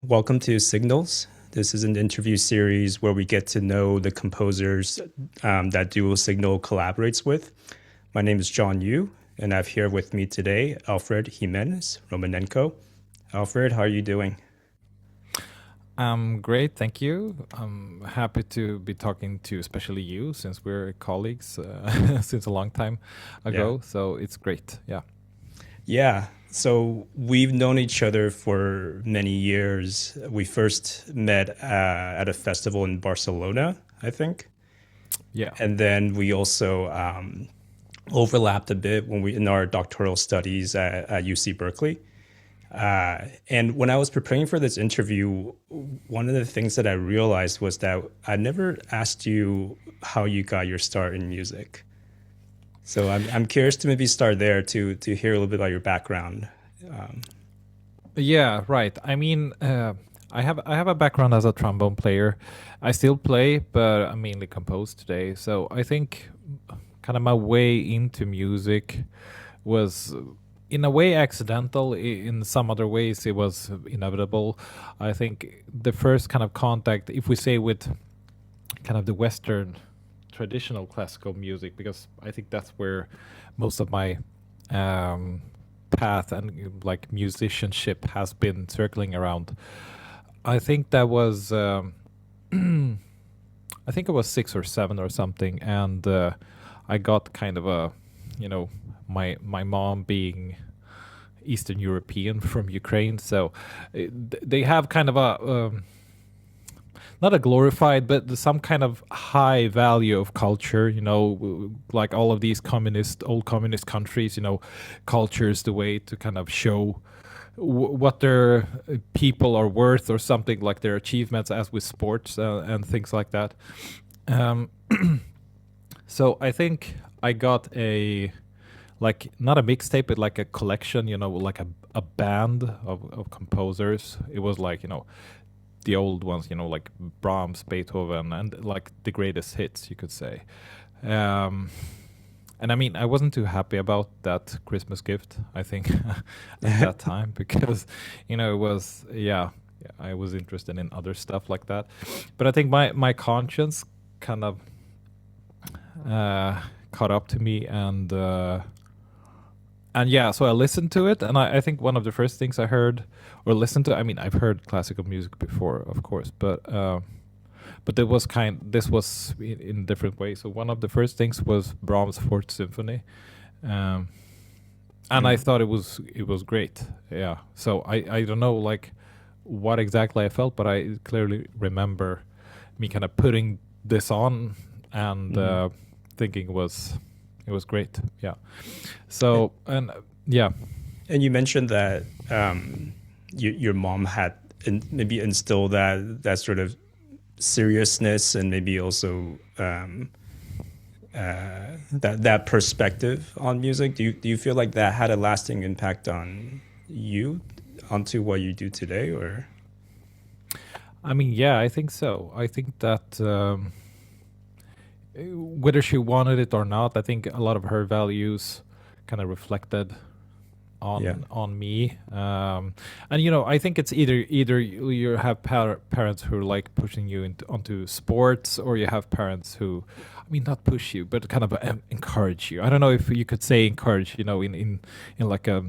Welcome to Signals. This is an interview series where we get to know the composers that Dual Signal collaborates with. My name is Jon Yu, and I have here with me today Alfred Jimenez, Romanenko. Alfred, how are you doing? Great, thank you. I'm happy to be talking to especially you since we're colleagues since a long time ago. Yeah. So it's great. Yeah. Yeah. So we've known each other for many years. We first met at a festival in Barcelona, I think. Yeah. And then we also overlapped a bit when we in our doctoral studies at UC Berkeley. And when I was preparing for this interview, one of the things that I realized was that I never asked you how you got your start in music. So I'm curious to maybe start there to hear a little bit about your background. Um, Yeah, right. I mean, I have a background as a trombone player. I still play, but I mainly compose today. So I think kind of my way into music was in a way accidental. In some other ways it was inevitable. I think the first kind of contact, if we say with kind of the Western traditional classical music, because I think that's where most of my um, path and like musicianship has been circling around. I think that was I think it was 6 or 7 or something, and I got kind of a, you know, my mom being Eastern European from Ukraine, so they have kind of a not a glorified, but some kind of high value of culture. You know, like all of these old communist countries. You know, culture is the way to kind of show what their people are worth, or something like their achievements, as with sports and things like that. Um, so I think I got a, like, not a mixtape, but like a collection. You know, like a band of composers. It was like, you know, the old ones, you know, like Brahms, Beethoven, and like the greatest hits, you could say. Um, and I mean, I wasn't too happy about that Christmas gift, I think, at that time, because, you know, it was, yeah, I was interested in other stuff like that. But I think my conscience kind of caught up to me, and yeah, so I listened to it, and I think one of the first things I heard or listened to, I mean, I've heard classical music before, of course, but this was in different ways. So one of the first things was Brahms' Fourth Symphony, um, and I mm, thought it was great. Yeah, so I don't know like what exactly I felt, but I clearly remember me kind of putting this on and mm. thinking it was great. Yeah. So, and yeah. And you mentioned that your mom had maybe instilled that sort of seriousness and maybe also that perspective on music. Do you feel like that had a lasting impact on you, onto what you do today, or? I mean, yeah, I think so. I think that whether she wanted it or not, I think a lot of her values kind of reflected Yeah. on me. And you know, I think it's either you have parents who are like pushing you onto sports, or you have parents who, I mean, not push you, but kind of encourage you. I don't know if you could say encourage, you know, in like a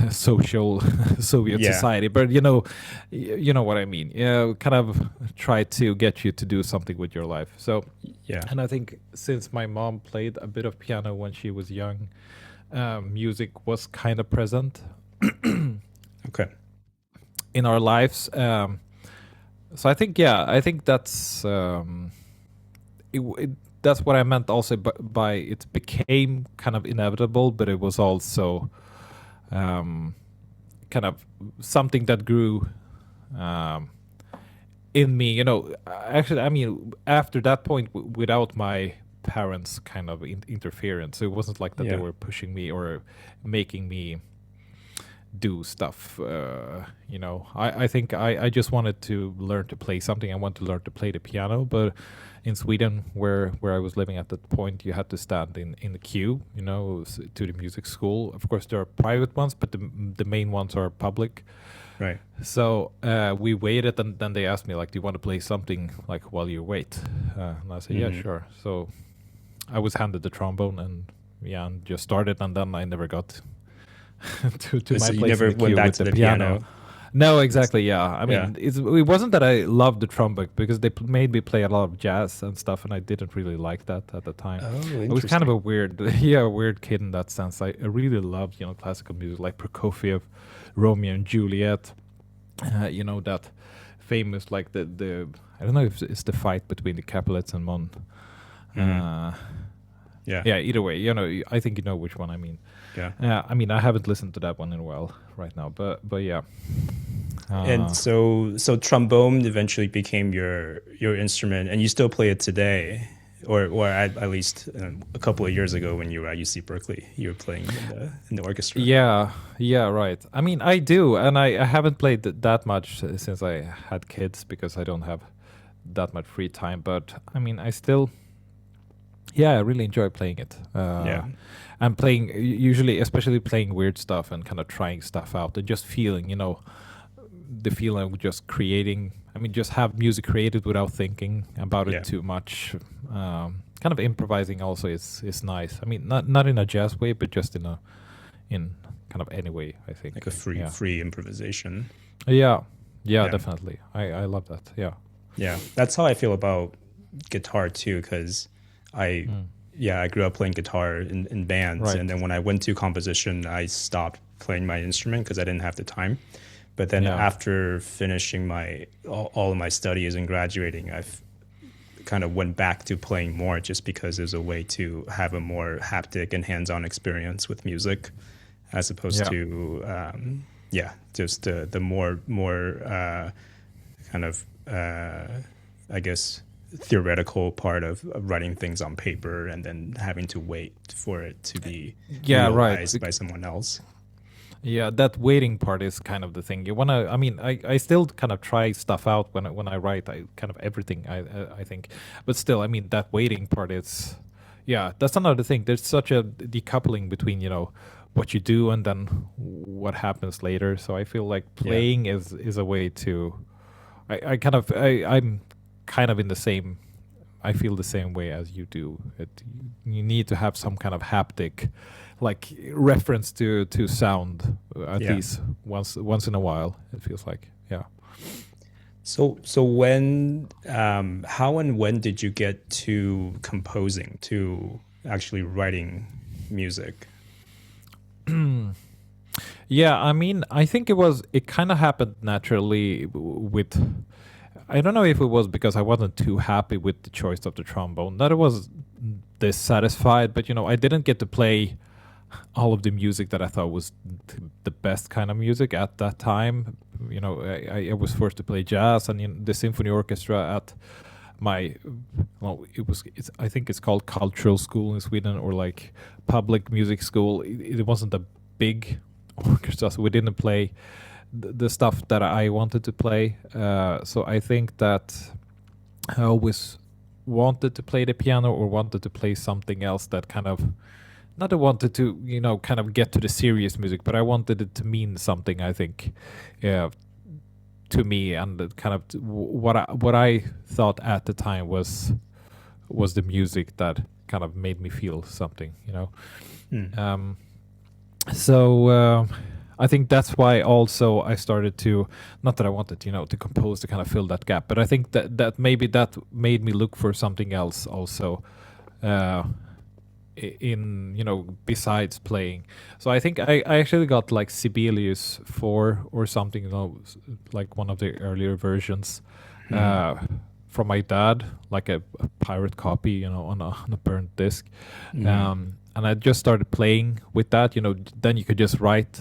social Soviet Yeah. society, but you know, you know what I mean. Yeah, kind of try to get you to do something with your life. So, Yeah. and I think since my mom played a bit of piano when she was young, music was kind of present Okay. in our lives. So I think, yeah, I think that's what I meant also by it became kind of inevitable, but it was also um, kind of something that grew um, in me. You know, actually, I mean, after that point, without my parents' kind of interference, it wasn't like that they Yeah. were pushing me or making me do stuff. I think I just wanted to learn to play something. I want to learn to play the piano, but in Sweden, where I was living at that point, you had to stand in the queue, to the music school. Of course, there are private ones, but the main ones are public. Right. So we waited, and then they asked me, like, do you want to play something, like, while you wait? And I said, yeah, sure. So I was handed the trombone, and just started, and then I never got to So my you place never in the went queue back with to the the piano. No, exactly. Yeah, I mean, Yeah. it wasn't that I loved the trombone, because they made me play a lot of jazz and stuff, and I didn't really like that at the time. Oh, I was kind of interesting. a weird kid in that sense. I really loved, classical music like Prokofiev, Romeo and Juliet. That famous, like the I don't know if it's the fight between the Capulets and Mon. Yeah. Yeah. Either way, I think you know which one I mean. Yeah. I mean, I haven't listened to that one in a while right now, but yeah. And so trombone eventually became your instrument, and you still play it today, or at least a couple of years ago when you were at UC Berkeley, you were playing in the orchestra. Yeah, right. I mean, I do, and I haven't played that much since I had kids, because I don't have that much free time. But I mean, I still, I really enjoy playing it. And playing, usually, especially playing weird stuff and kind of trying stuff out and just feeling, the feeling of just creating. I mean, just have music created without thinking about it too much. Kind of improvising also is nice. I mean, not in a jazz way, but just in kind of any way, I think. Like a free improvisation. Yeah, definitely. I love that. Yeah, that's how I feel about guitar too, because I grew up playing guitar in bands, Right. and then when I went to composition, I stopped playing my instrument because I didn't have the time. But then after finishing all of my studies and graduating, I've kind of went back to playing more, just because there's a way to have a more haptic and hands-on experience with music, as opposed to just the more kind of I guess theoretical part of writing things on paper and then having to wait for it to be realized by someone else. Yeah, that waiting part is kind of the thing. You wanna, I mean, I still kind of try stuff out when I write. I kind of everything I think, but still, I mean, that waiting part is, that's another thing. There's such a decoupling between what you do and then what happens later. So I feel like playing is a way to, I'm kind of in the same. I feel the same way as you do. You need to have some kind of haptic, like, reference to sound at least once in a while. It feels like, So when, how and when did you get to composing, to actually writing music? Yeah, I mean, I think it kind of happened naturally with. I don't know if it was because I wasn't too happy with the choice of the trombone, that I was dissatisfied, but I didn't get to play all of the music that I thought was the best kind of music at that time. I was forced to play jazz, and the symphony orchestra at my, I think it's called cultural school in Sweden, or like public music school. It wasn't a big orchestra, so we didn't play the stuff that I wanted to play. So I think that I always wanted to play the piano, or wanted to play something else that kind of, not I wanted to, kind of get to the serious music, but I wanted it to mean something, I think, to me, and kind of what I thought at the time was the music that kind of made me feel something, So I think that's why also I started to, not that I wanted, to compose to kind of fill that gap, but I think that maybe that made me look for something else also, in besides playing. So I think I actually got like Sibelius 4 or something, like one of the earlier versions, from my dad, like a pirate copy, on a burnt disc. And I just started playing with that. Then you could just write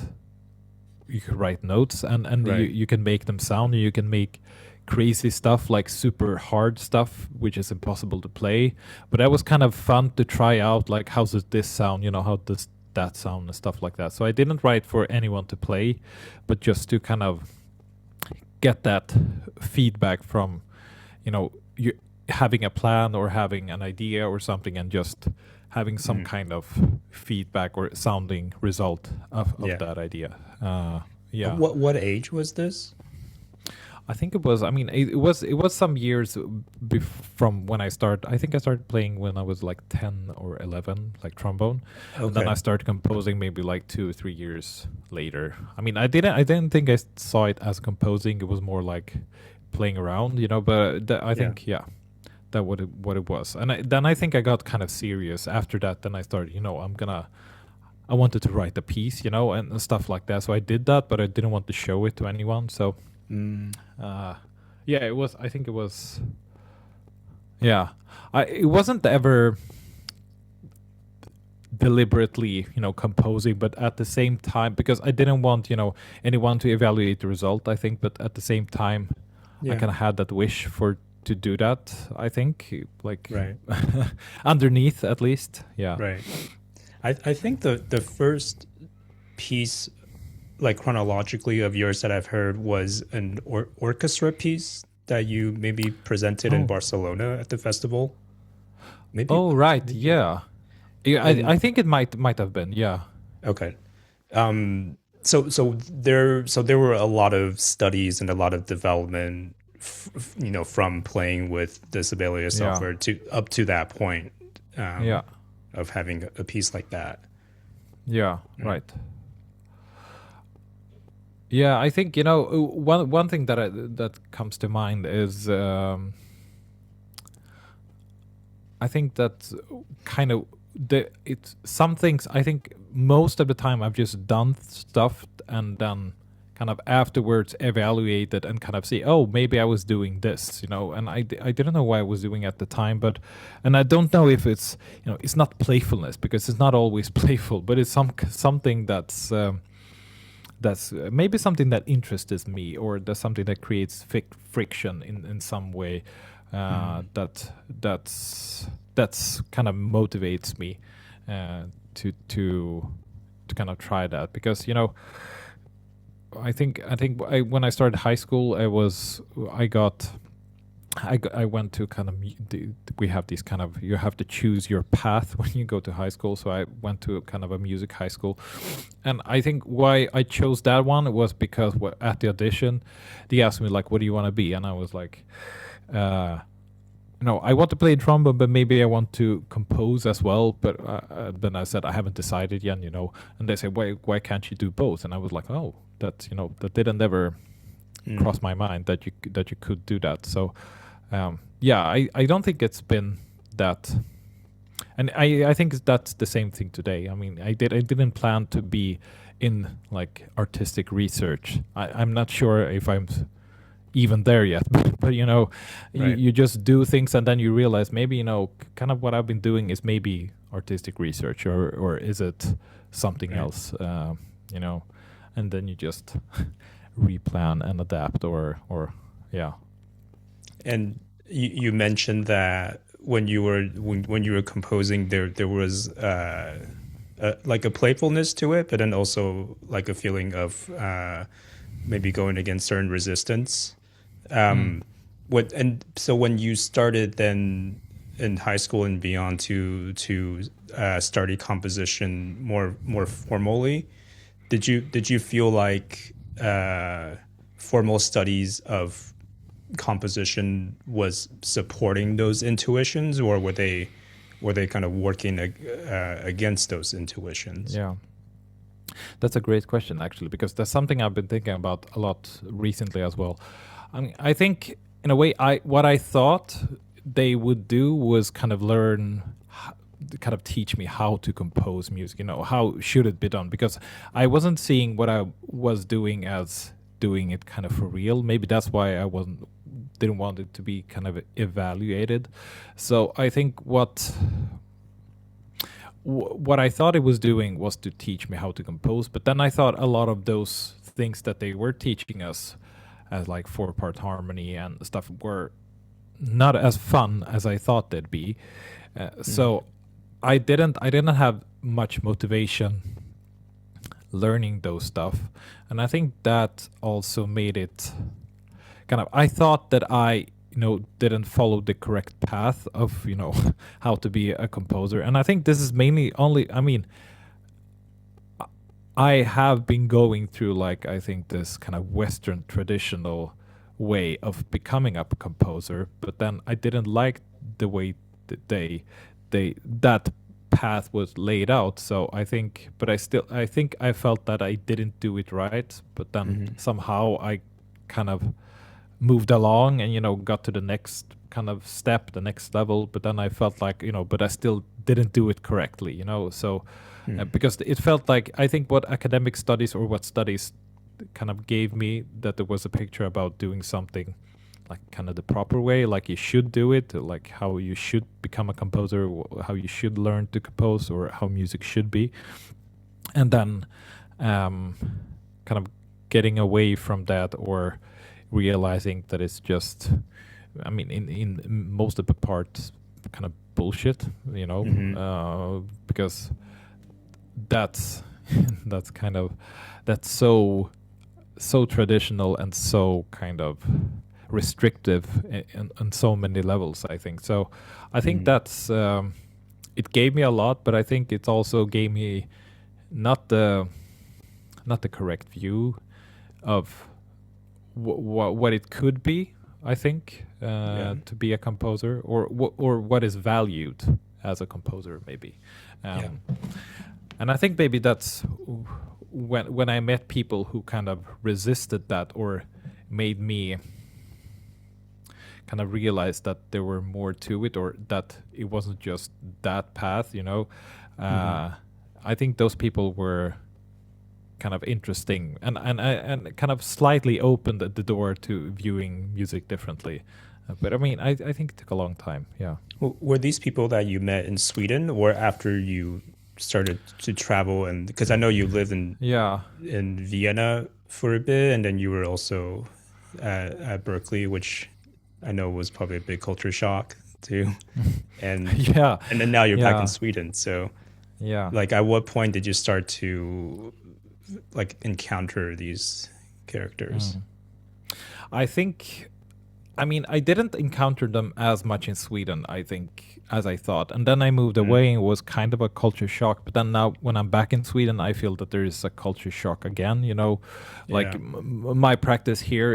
notes, and Right. you can make them sound, and you can make crazy stuff, like super hard stuff, which is impossible to play. But that was kind of fun to try out, like, how does this sound? How does that sound and stuff like that. So I didn't write for anyone to play, but just to kind of get that feedback from, you having a plan or having an idea or something, and just having some kind of feedback or sounding result of that idea. Yeah. What age was this? I think it was. I mean, it was some years from when I started. I think I started playing when I was like 10 or 11, like trombone, and then I started composing maybe like 2 or 3 years later. I mean, I didn't think I saw it as composing. It was more like playing around, But I think that what it was. And then I think I got kind of serious after that. Then I started, I wanted to write a piece, and stuff like that. So I did that, but I didn't want to show it to anyone. So. It was. I think it was. Yeah, it wasn't ever deliberately, composing, but at the same time, because I didn't want, anyone to evaluate the result. I think, but at the same time, I kind of had that wish to do that. I think, like, right. underneath at least. Yeah. Right. I think the first piece, like chronologically, of yours that I've heard was an orchestra piece that you maybe presented in Barcelona at the festival. Maybe. Oh, right. Yeah. I think it might have been. Yeah. Okay. So there were a lot of studies and a lot of development, from playing with the Sibelius software to up to that point. Of having a piece like that. Yeah. Right. Yeah, I think one thing that comes to mind is I think that kind of it's some things. I think most of the time I've just done stuff and then kind of afterwards evaluated and kind of see, oh, maybe I was doing this, and I didn't know why I was doing at the time, and I don't know if it's it's not playfulness, because it's not always playful, but it's something that's maybe something that interests me, or there's something that creates friction in some way that's kind of motivates me to kind of try that, because I think when I started high school, I went to kind of, we have these kind of, you have to choose your path when you go to high school. So I went to kind of a music high school. And I think why I chose that one was because at the audition, they asked me, like, what do you want to be? And I was like, I want to play trombone, but maybe I want to compose as well. But then I said, I haven't decided yet, And they said, why can't you do both? And I was like, oh, that didn't ever cross my mind that you could do that. So I don't think it's been that, and I think that's the same thing today. I mean, I didn't plan to be in like artistic research. I'm not sure if I'm even there yet, but you just do things and then you realize maybe kind of what I've been doing is maybe artistic research, or is it something else, and then you just replan and adapt, or And you mentioned that when you were composing, there was like a playfulness to it, but then also like a feeling of maybe going against certain resistance. So when you started then in high school and beyond to study composition more formally, did you feel like formal studies of composition was supporting those intuitions, or were they kind of working against those intuitions? Yeah, that's a great question, actually, because that's something I've been thinking about a lot recently as well. I mean, I think in a way, what I thought they would do was kind of kind of teach me how to compose music, how should it be done, because I wasn't seeing what I was doing as doing it kind of for real. Maybe that's why I didn't want it to be kind of evaluated. So I think what I thought it was doing was to teach me how to compose, but then I thought a lot of those things that they were teaching us as like 4-part harmony and stuff were not as fun as I thought they'd be. So I didn't have much motivation learning those stuff, and I think that also made it kind of. I thought that I didn't follow the correct path of how to be a composer, and I think this is mainly only. I mean, I have been going through like I think this kind of Western traditional way of becoming a composer, but then I didn't like the way that that path was laid out. So I think, but I think I felt that I didn't do it right. But then somehow I kind of moved along and got to the next kind of step, the next level. But then I felt like but I still didn't do it correctly. So. Because it felt like I think what academic studies or what studies kind of gave me that there was a picture about doing something like kind of the proper way, like you should do it, like how you should become a composer, how you should learn to compose, or how music should be, and then kind of getting away from that or realizing that it's just, I mean, in most of the parts, kind of bullshit, because that's kind of so traditional and so kind of restrictive on so many levels, I think. So I think that's it gave me a lot, but I think it also gave me not the correct view of what it could be, I think, to be a composer, or what is valued as a composer, maybe. And I think maybe that's when I met people who kind of resisted that or made me kind of realize that there were more to it, or that it wasn't just that path, I think those people were kind of interesting and kind of slightly opened the door to viewing music differently. But I mean, I think it took a long time. Yeah. Were these people that you met in Sweden, or after you started to travel? And because I know you lived in Vienna for a bit, and then you were also at Berkeley, which I know was probably a big culture shock too. And and then now you're back in Sweden. So like, at what point did you start to like encounter these characters? I think, I mean, I didn't encounter them as much in Sweden, I think, as I thought. And then I moved away and it was kind of a culture shock. But then now when I'm back in Sweden, I feel that there is a culture shock again, like my practice here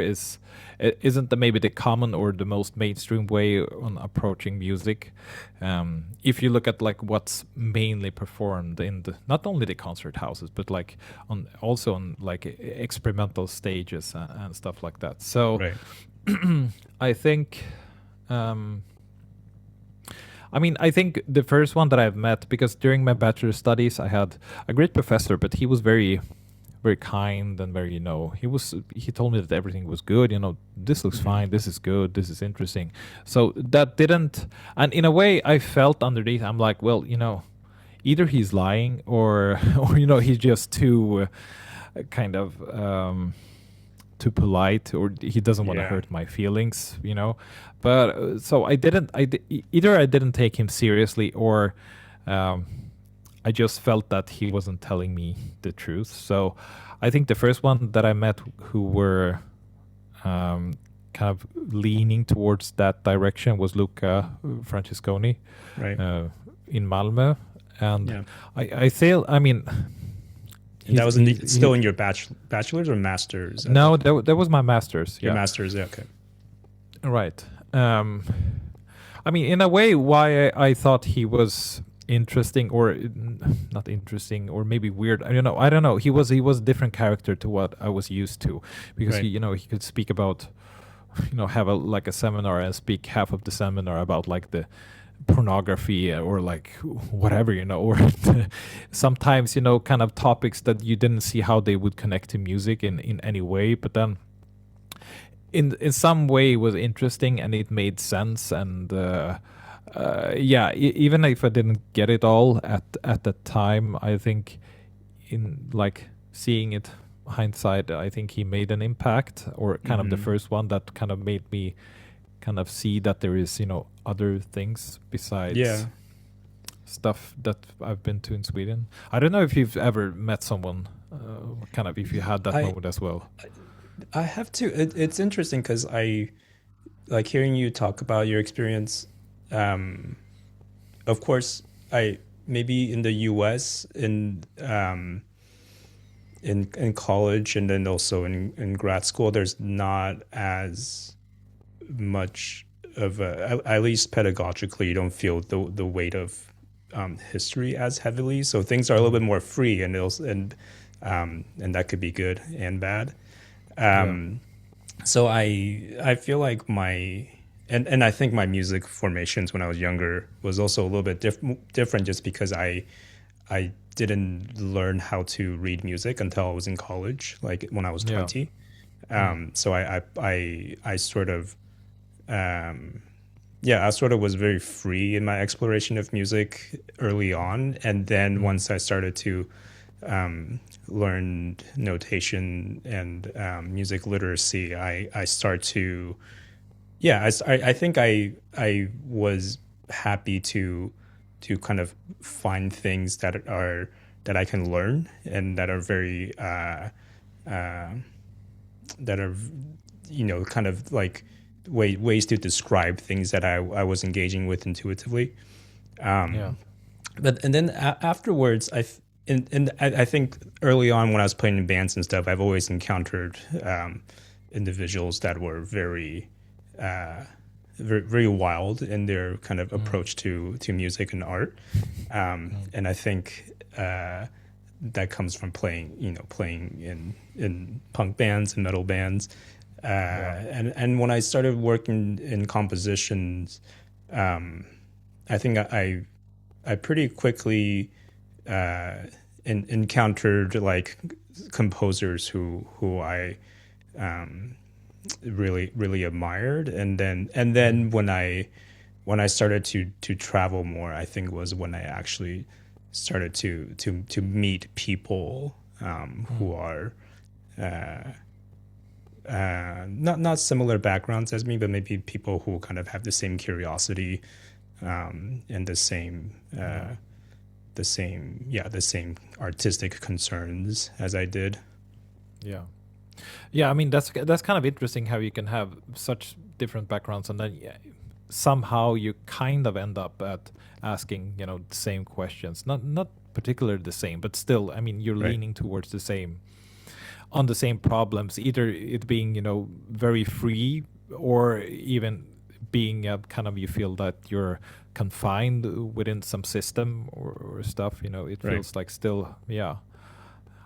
isn't maybe the common or the most mainstream way on approaching music. If you look at like what's mainly performed in not only the concert houses, but like also on like experimental stages and stuff like that. So I think, I think the first one that I've met, because during my bachelor studies, I had a great professor, but he was very, very kind and very, he told me that everything was good, this looks fine, this is good, this is interesting. So that didn't, and in a way I felt underneath, I'm like, well, either he's lying or he's just too kind of, too polite, or he doesn't want to hurt my feelings, But so either I didn't take him seriously, or I just felt that he wasn't telling me the truth. So I think the first one that I met who were kind of leaning towards that direction was Luca Francesconi, in Malmö, and I feel, And that was still in your bachelor's or master's? No, that was my master's. Your master's, okay. Right. In a way, why I thought he was interesting, or not interesting, or maybe weird. I don't know. He was a different character to what I was used to, because he could speak about, have a seminar and speak half of the seminar about like the pornography or like whatever, or sometimes kind of topics that you didn't see how they would connect to music in any way, but then in some way it was interesting and it made sense. And even if I didn't get it all at that time, I think in like seeing it hindsight, I think he made an impact, or kind of the first one that kind of made me kind of see that there is other things besides stuff that I've been to in Sweden. I don't know if you've ever met someone, kind of, if you had that moment as well. I have to. It's interesting because I like hearing you talk about your experience. Of course, I maybe in the U.S. in college and then also in grad school, there's not as much of at least pedagogically, you don't feel the weight of history as heavily. So things are a little bit more free, and that could be good and bad. So I feel like and I think my music formations when I was younger was also a little bit different just because I didn't learn how to read music until I was in college, like when I was 20. So I sort of I sort of was very free in my exploration of music early on, and then once I started to learn notation and music literacy, I start to I think I was happy to kind of find things that I can learn and that are very that are kind of like ways to describe things that I was engaging with intuitively. But and then afterwards, I think early on when I was playing in bands and stuff, I've always encountered individuals that were very, very wild in their kind of approach to music and art, and I think that comes from playing in punk bands and metal bands. And when I started working in compositions, I think I pretty quickly encountered like composers who I really admired, and then when I started to travel more, I think was when I actually started to meet people who are not similar backgrounds as me, but maybe people who kind of have the same curiosity and the same artistic concerns as I did. I mean that's kind of interesting how you can have such different backgrounds and then somehow you kind of end up at asking the same questions, not particularly the same, but still, I mean, you're leaning towards the same problems, either it being very free or even being kind of, you feel that you're confined within some system or stuff, it feels like still, I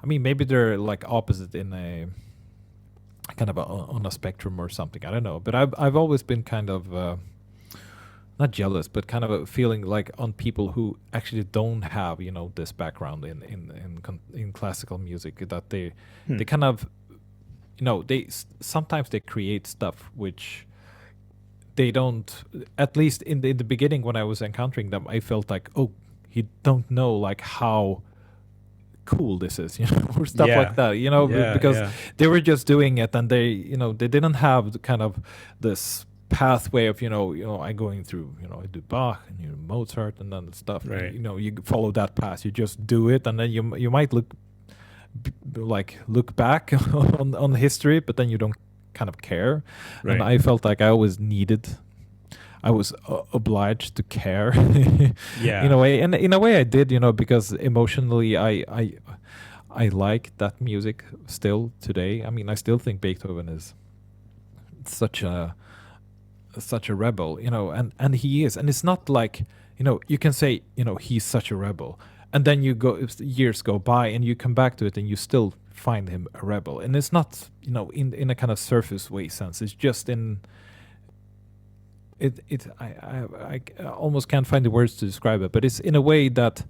mean, maybe they're like opposite in a kind of on a spectrum or something, I don't know, but I've always been kind of not jealous, but kind of a feeling like on people who actually don't have this background in classical music, that they kind of they sometimes they create stuff which they don't, at least in the beginning when I was encountering them, I felt like, oh, you don't know like how cool this is, or stuff like that, because they were just doing it, and they they didn't have the kind of this pathway of I going through I do Bach and Mozart and then stuff, you follow that path, you just do it, and then you might look back on history, but then you don't kind of care. And I felt like I was obliged to care in a way, and in a way I did, because emotionally I like that music still today. I mean, I still think Beethoven is such a rebel, and he is, and it's not like you can say he's such a rebel, and then years go by and you come back to it and you still find him a rebel, and it's not in a kind of surface way sense, it's just in it I almost can't find the words to describe it, but it's in a way that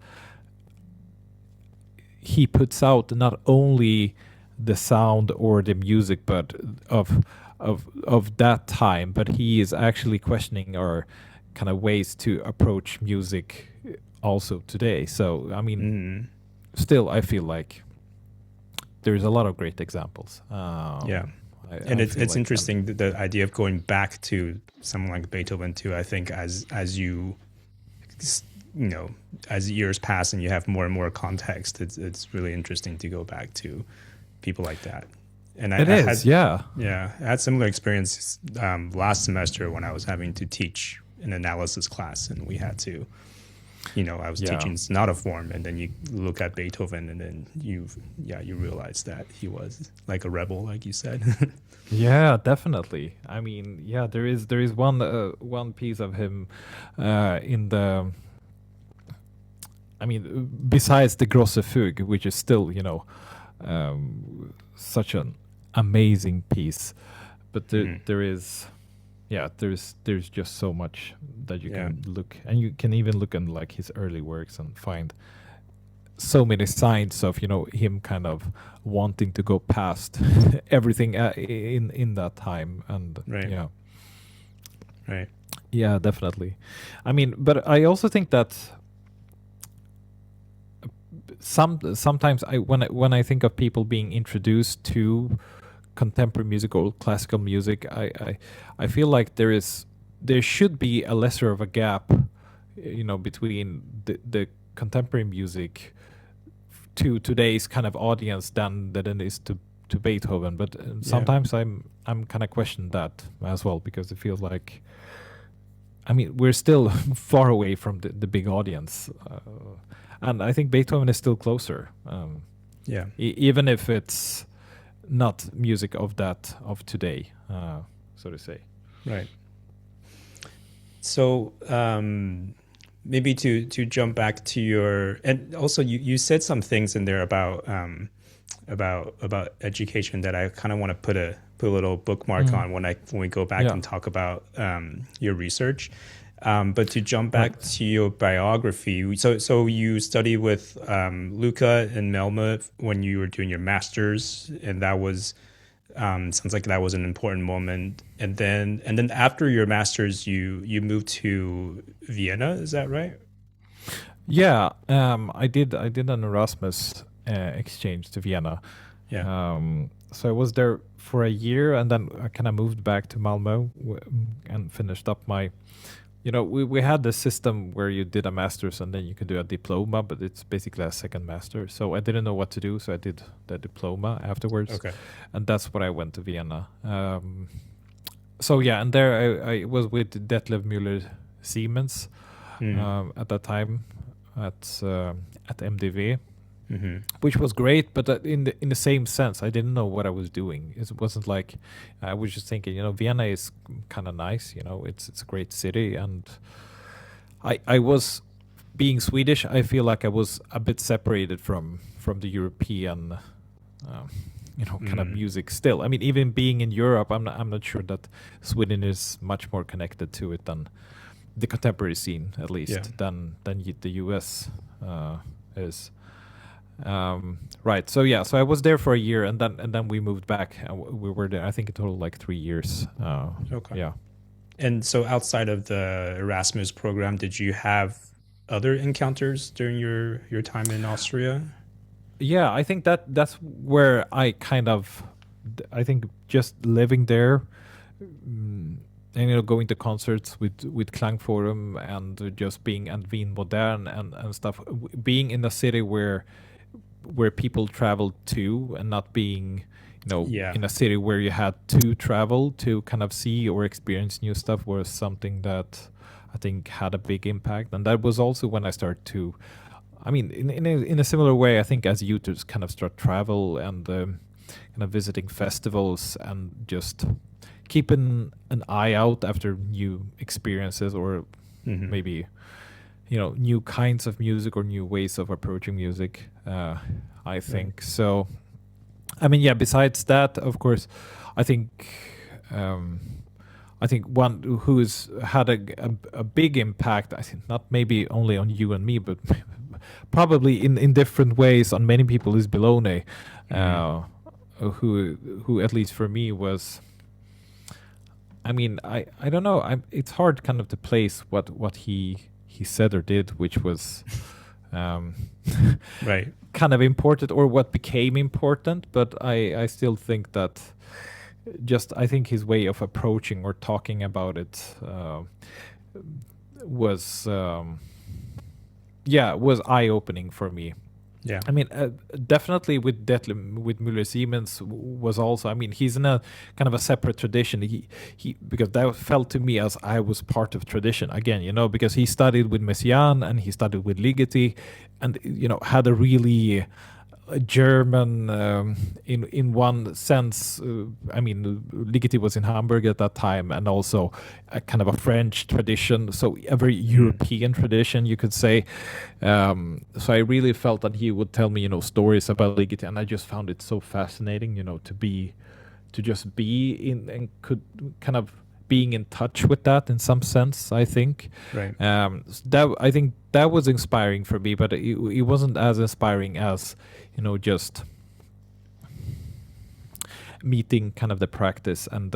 he puts out not only the sound or the music, but of that time, but he is actually questioning our kind of ways to approach music also today. So I mean, still I feel like there's a lot of great examples. And it's interesting, the idea of going back to someone like Beethoven too. I think as you as years pass and you have more and more context, it's really interesting to go back to people like that. And I had similar experience last semester when I was having to teach an analysis class, and we had to, I was teaching sonata form, and then you look at Beethoven, and then you realize that he was like a rebel, like you said. Yeah, definitely. I mean, there is one piece of him in the. I mean, besides the Grosse Fuge, which is still, such an amazing piece, but there is, there's just so much that you can look, and you can even look in like his early works and find so many signs of him kind of wanting to go past everything in that time, and definitely. I mean, but I also think that sometimes when I think of people being introduced to contemporary music or classical music, I feel like there should be a lesser of a gap, between the contemporary music to today's kind of audience than it is to Beethoven. But sometimes I'm kind of questioning that as well, because it feels like, I mean, we're still far away from the big audience, and I think Beethoven is still closer. Even if it's not music of today, so to say. Right. So maybe to jump back to your, and also you said some things in there about education that I kind of want to put a little bookmark on when we go back and talk about your research. But to jump back to your biography, so you studied with Luca in Malmö when you were doing your master's, and that was sounds like that was an important moment. And then after your master's, you moved to Vienna. Is that right? Yeah, I did an Erasmus exchange to Vienna. Yeah. So I was there for a year, and then I kind of moved back to Malmö and finished up my. We had this system where you did a master's and then you could do a diploma, but it's basically a second master. So I didn't know what to do, so I did the diploma afterwards. Okay. And that's when I went to Vienna. And there I was with Detlev Müller Siemens at that time at MDV. Mm-hmm. Which was great, but in the same sense, I didn't know what I was doing. It wasn't like I was just thinking, Vienna is kind of nice, it's a great city, and I was being Swedish. I feel like I was a bit separated from the European, kind of music. Still, I mean, even being in Europe, I'm not sure that Sweden is much more connected to it than the contemporary scene, at least, than the US is. Right. So I was there for a year, and then we moved back. We were there, I think, in total like 3 years. Okay. Yeah. And so outside of the Erasmus program, did you have other encounters during your time in Austria? Yeah, I think that's where I think just living there, and going to concerts with Klangforum and just being at Wien Modern and stuff, being in a city where people traveled to, and not being in a city where you had to travel to kind of see or experience new stuff, was something that I think had a big impact. And that was also when I started to, I mean, in a similar way, I think as you to kind of start travel and kind of visiting festivals and just keeping an eye out after new experiences, or maybe new kinds of music or new ways of approaching music. I think so. I mean, besides that, of course, I think one who's had a big impact, I think, not maybe only on you and me, but probably in different ways on many people, is Bologna, who at least for me was, I mean, I don't know, it's hard kind of to place what he said or did, which was right, kind of important, or what became important. But I still think that I think his way of approaching or talking about it was was eye-opening for me. Yeah. I mean, definitely with with Müller Siemens was also. I mean, he's in a kind of a separate tradition. He because that felt to me as I was part of tradition again. Because he studied with Messiaen and he studied with Ligeti, and had a really German in one sense. I mean, Ligeti was in Hamburg at that time, and also a kind of a French tradition, so a very European tradition, you could say. So I really felt that he would tell me, stories about Ligeti, and I just found it so fascinating, to just be in and could kind of being in touch with that in some sense, I think. Right. That I think that was inspiring for me, but it wasn't as inspiring as just meeting kind of the practice and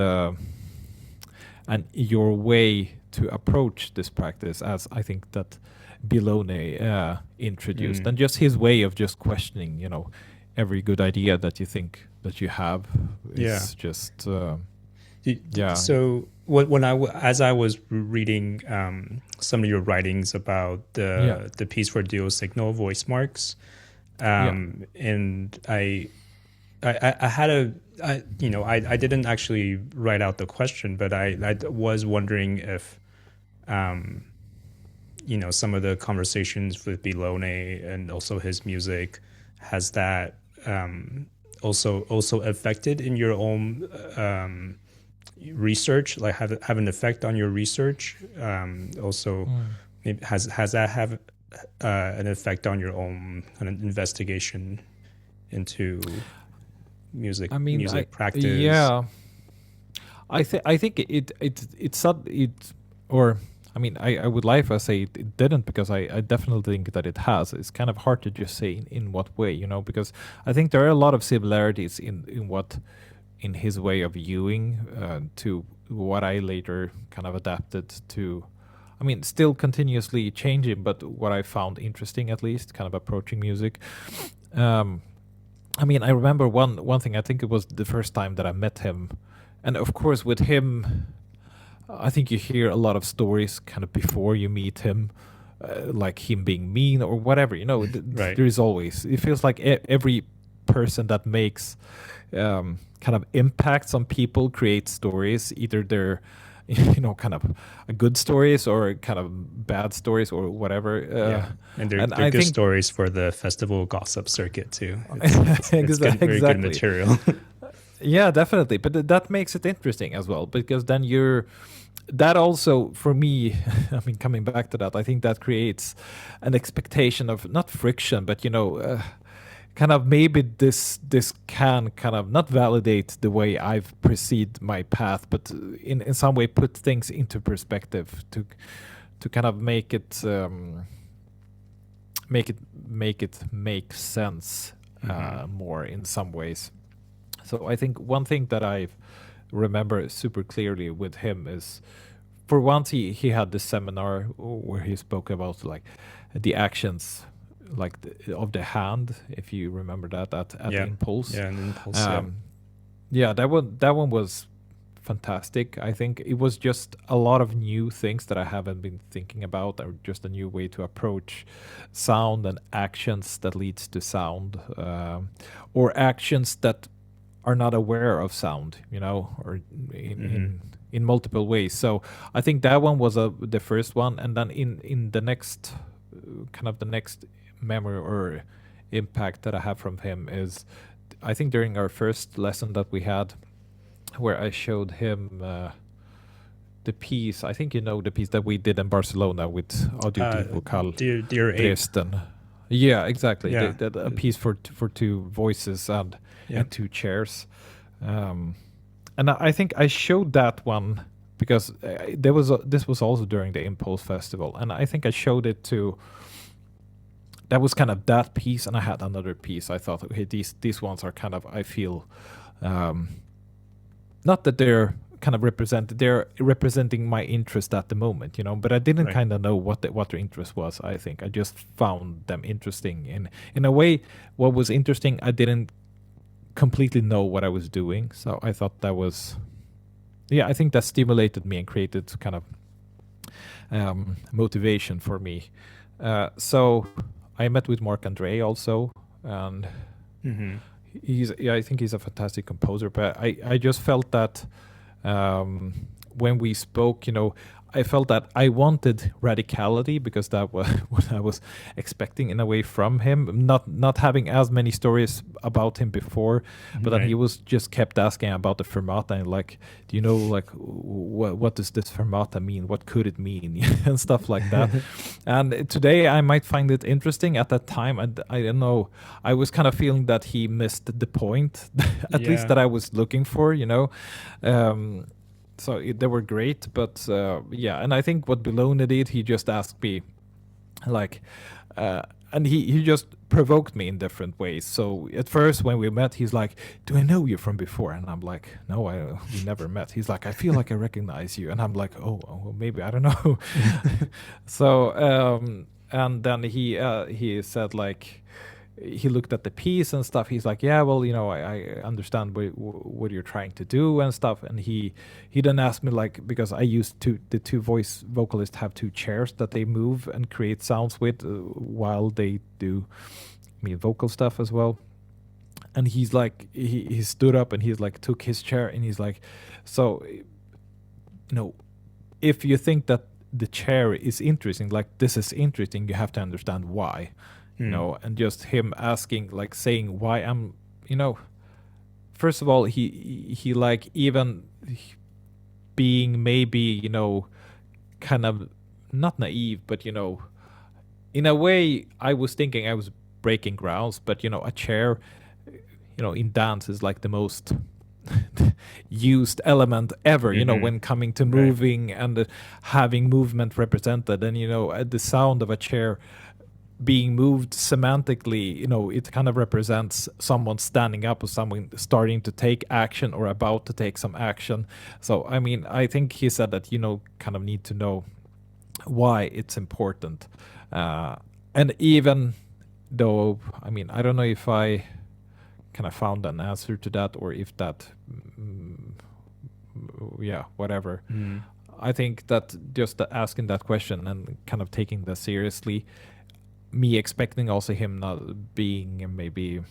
your way to approach this practice, as I think that Bilone introduced, and just his way of just questioning, every good idea that you think that you have is just. Yeah. So as I was reading some of your writings about the piece for dual signal voice marks, and I had I didn't actually write out the question, but I was wondering if some of the conversations with Bilone and also his music has that also affected in your own research, like have an effect on your research. Maybe has that have an effect on your own kind of investigation into music practice? Yeah, I think I would lie if I say it didn't, because I definitely think that it has. It's kind of hard to just say in what way, because I think there are a lot of similarities in his way of viewing to what I later kind of adapted to. I mean, still continuously changing, but what I found interesting, at least, kind of approaching music. I remember one thing. I think it was the first time that I met him, and of course with him, I think you hear a lot of stories kind of before you meet him, like him being mean or whatever. Right. There is always. It feels like every person that makes kind of impacts on people create stories. Either they're kind of good stories or kind of bad stories or whatever. And they're good stories for the festival gossip circuit too. It's very good material. Yeah, definitely. But that makes it interesting as well, because then that also, for me, coming back to that, I think that creates an expectation of not friction, but kind of maybe this can kind of not validate the way I've perceived my path, but in some way put things into perspective to kind of make it make sense more in some ways. So I think one thing that I remember super clearly with him is, for once, he had this seminar where he spoke about like the actions, like of the hand, if you remember that at Impulse. Yeah, an Impulse. That one was fantastic. I think it was just a lot of new things that I haven't been thinking about, or just a new way to approach sound and actions that leads to sound, or actions that are not aware of sound, or in multiple ways. So I think that one was the first one, and then in the next the next memory or impact that I have from him is, I think during our first lesson that we had, where I showed him the piece. I think the piece that we did in Barcelona with Audio Vocal Dear Dresden. Yeah, exactly. Yeah. A piece for two voices and two chairs. And I think I showed that one because this was also during the Impulse Festival, and I think I showed it to. That was kind of that piece, and I had another piece. I thought, okay, these ones are kind of, I feel, not that they're kind of they're representing my interest at the moment, but I didn't kind of know what their interest was. I think I just found them interesting. In a way, what was interesting, I didn't completely know what I was doing. So I thought that was, I think that stimulated me and created kind of motivation for me So I met with Mark Andre also, and I think he's a fantastic composer. But I just felt that when we spoke, I felt that I wanted radicality because that was what I was expecting in a way from him. Not having as many stories about him before, but then he was just kept asking about the fermata and like, do you know like what does this fermata mean? What could it mean? And stuff like that. And today I might find it interesting. At that time, I don't know. I was kind of feeling that he missed the point, at least that I was looking for. So they were great, but and I think what Bologna did, he just asked me, like, and he just provoked me in different ways. So at first when we met, he's like, "Do I know you from before?" And I'm like, "No, we never met." He's like, "I feel like I recognize you," and I'm like, "Oh, well, maybe I don't know." So and then he said like. He looked at the piece and stuff. He's like, yeah, well, I understand what you're trying to do and stuff. And he then asked me like, because I used the two voice vocalists have two chairs that they move and create sounds with while they do vocal stuff as well. And he's like, he stood up and he's like, took his chair and he's like, so, if you think that the chair is interesting, like this is interesting, you have to understand why. And just him asking, like saying why I'm, first of all, he like even being maybe, kind of not naive, but, in a way I was thinking I was breaking grounds, but, a chair, in dance is like the most used element ever, when coming to moving and having movement represented. And, the sound of a chair being moved semantically, it kind of represents someone standing up or someone starting to take action or about to take some action. So, I think he said that, kind of need to know why it's important. And even though, I don't know if I kind of found an answer to that or if that, whatever. I think that just asking that question and kind of taking that seriously, me expecting also him not being maybe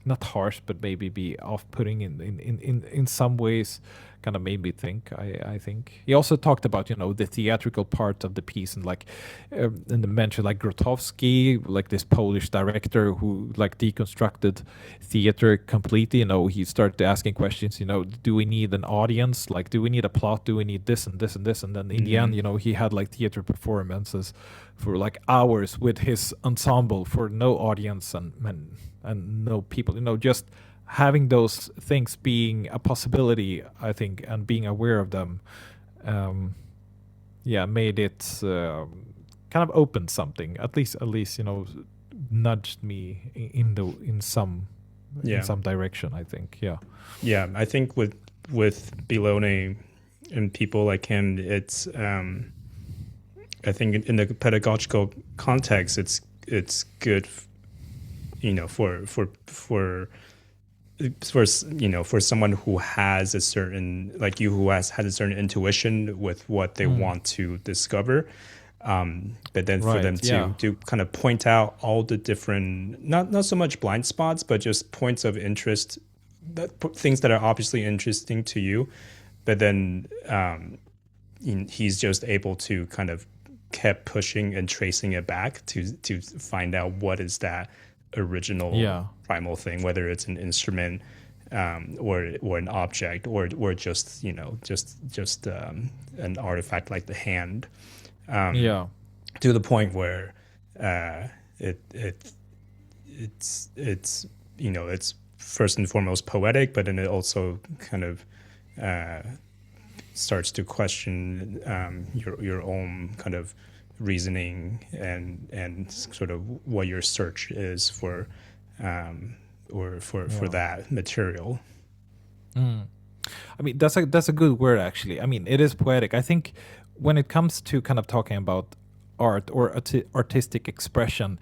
not harsh, but maybe be off-putting in some ways, kind of made me think. I think he also talked about the theatrical part of the piece and like and mentioned like Grotowski, like this Polish director who like deconstructed theater completely. He started asking questions. Do we need an audience? Like, do we need a plot? Do we need this and this and this? And then in the end, he had like theater performances for like hours with his ensemble for no audience and no people. Just having those things being a possibility, I think, and being aware of them, made it kind of opened something. At least, nudged me in some direction. I think, Yeah, I think with Bologna and people like him, it's I think in the pedagogical context, it's good, for someone who has a certain, like you, who has a certain intuition with what they want to discover, but then for them to kind of point out all the different, not so much blind spots, but just points of interest, things that are obviously interesting to you, but then he's just able to kind of kept pushing and tracing it back to find out what is that original primal thing, whether it's an instrument or an object or just just an artifact like the hand, to the point where it's first and foremost poetic, but then it also kind of starts to question your own kind of reasoning and sort of what your search is for for that material. That's a good word, actually. It is poetic. I think when it comes to kind of talking about art or artistic expression,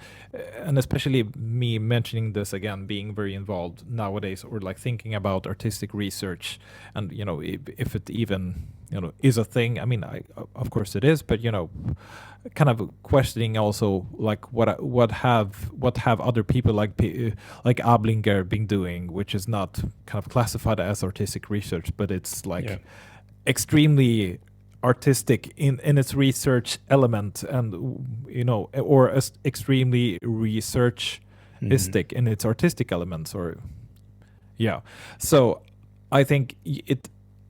and especially me mentioning this again, being very involved nowadays, or like thinking about artistic research, and if it even is a thing. I mean, of course it is, but kind of questioning also like what have other people like Ablinger been doing, which is not kind of classified as artistic research, but it's like extremely artistic in its research element, and or extremely researchistic in its artistic elements, or so I think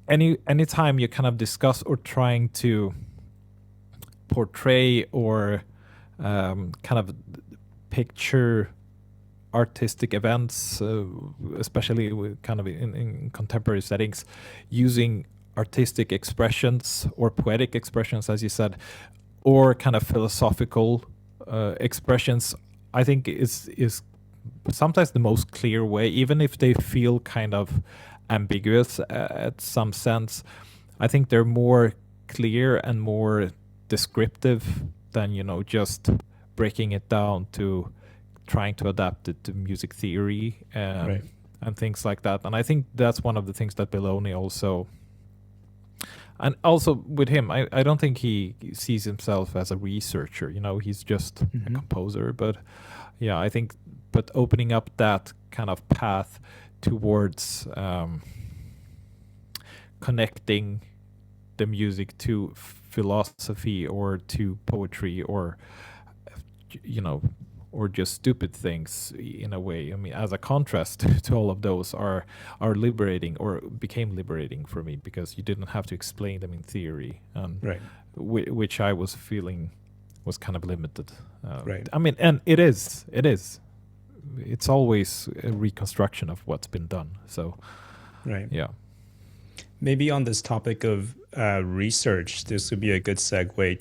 any time you kind of discuss or trying to portray or kind of picture artistic events, especially with kind of in contemporary settings, using artistic expressions or poetic expressions, as you said, or kind of philosophical expressions, I think is sometimes the most clear way, even if they feel kind of ambiguous at some sense. I think they're more clear and more descriptive than just breaking it down to trying to adapt it to music theory and things like that. And I think that's one of the things that Belloni also, and also with him, I don't think he sees himself as a researcher. He's just a composer. But I think, but opening up that kind of path towards connecting the music to philosophy or to poetry, or or just stupid things in a way. I mean, as a contrast to all of those are liberating, or became liberating for me, because you didn't have to explain them in theory, which I was feeling was kind of limited. I mean, and it's always a reconstruction of what's been done. So, Maybe on this topic of research, this would be a good segue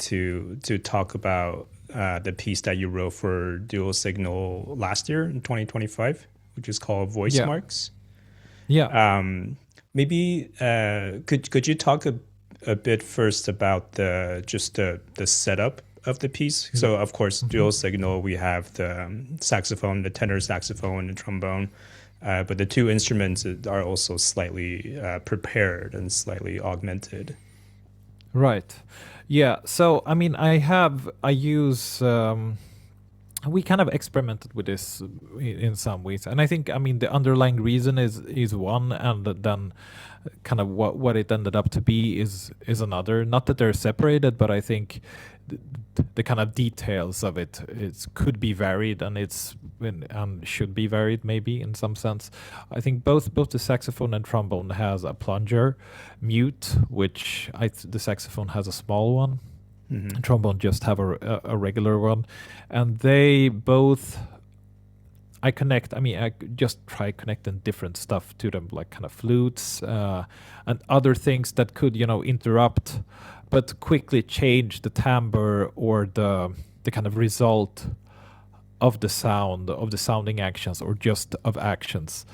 to talk about the piece that you wrote for Dual Signal last year in 2025, which is called Voice Marks. Maybe could you talk a bit first about the setup of the piece? So of course, Dual Signal, we have the saxophone, the tenor saxophone, the trombone. But the two instruments are also slightly prepared and slightly augmented. Right. Yeah. So, I mean, we kind of experimented with this in some ways. And I think, I mean, the underlying reason is one, and then kind of what it ended up to be is another. Not that they're separated, but I think the kind of details of it could be varied, and should be varied maybe in some sense. I think both the saxophone and trombone has a plunger mute, which the saxophone has a small one, and trombone just have a regular one, and they both I just try connecting different stuff to them, like kind of flutes and other things that could interrupt but quickly change the timbre or the kind of result of the sound, of the sounding actions, or just of actions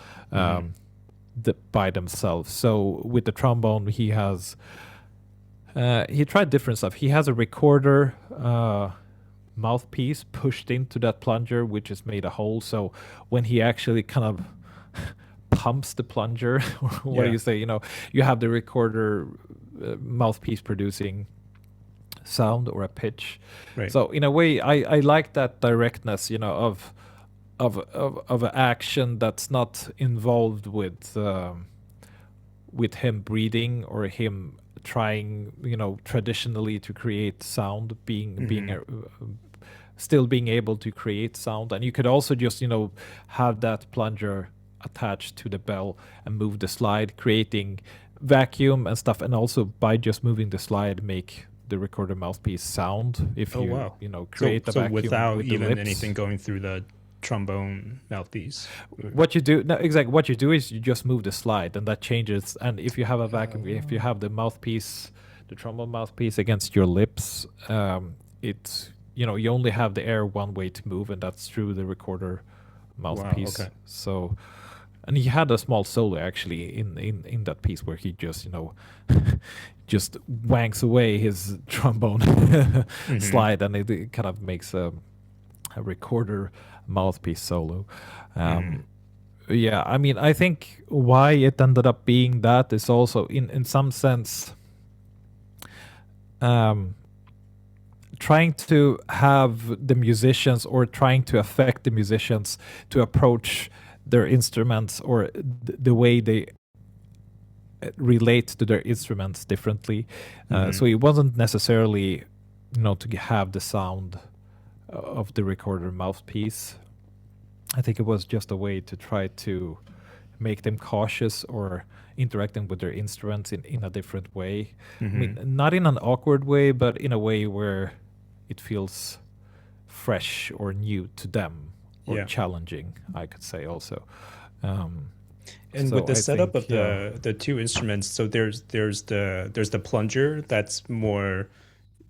by themselves. So with the trombone, he tried different stuff. He has a recorder mouthpiece pushed into that plunger, which is made a hole. So when he actually kind of pumps the plunger, or what do you say? You have the recorder mouthpiece producing sound or a pitch. Right. So in a way, I like that directness, of an action that's not involved with him breathing or him trying, traditionally to create sound, still being able to create sound. And you could also just, have that plunger attached to the bell and move the slide, creating vacuum and stuff, and also by just moving the slide make the recorder mouthpiece sound if create the vacuum without with even the lips. anything going through the trombone mouthpiece. What you do is you just move the slide, and that changes. And if you have a vacuum, if you have the mouthpiece, the trombone mouthpiece against your lips, it's you only have the air one way to move, and that's through the recorder mouthpiece. Wow, okay. So and he had a small solo actually in that piece where he just just wanks away his trombone slide, and it kind of makes a recorder mouthpiece solo. Yeah, I mean, I think why it ended up being that is also in some sense trying to have the musicians, or trying to affect the musicians to approach their instruments, or the way they relate to their instruments differently. So it wasn't necessarily, to have the sound of the recorder mouthpiece. I think it was just a way to try to make them cautious, or interacting with their instruments in a different way. I mean, not in an awkward way, but in a way where it feels fresh or new to them, or challenging, I could say also. And so with the setup of the two instruments, so there's the plunger that's more,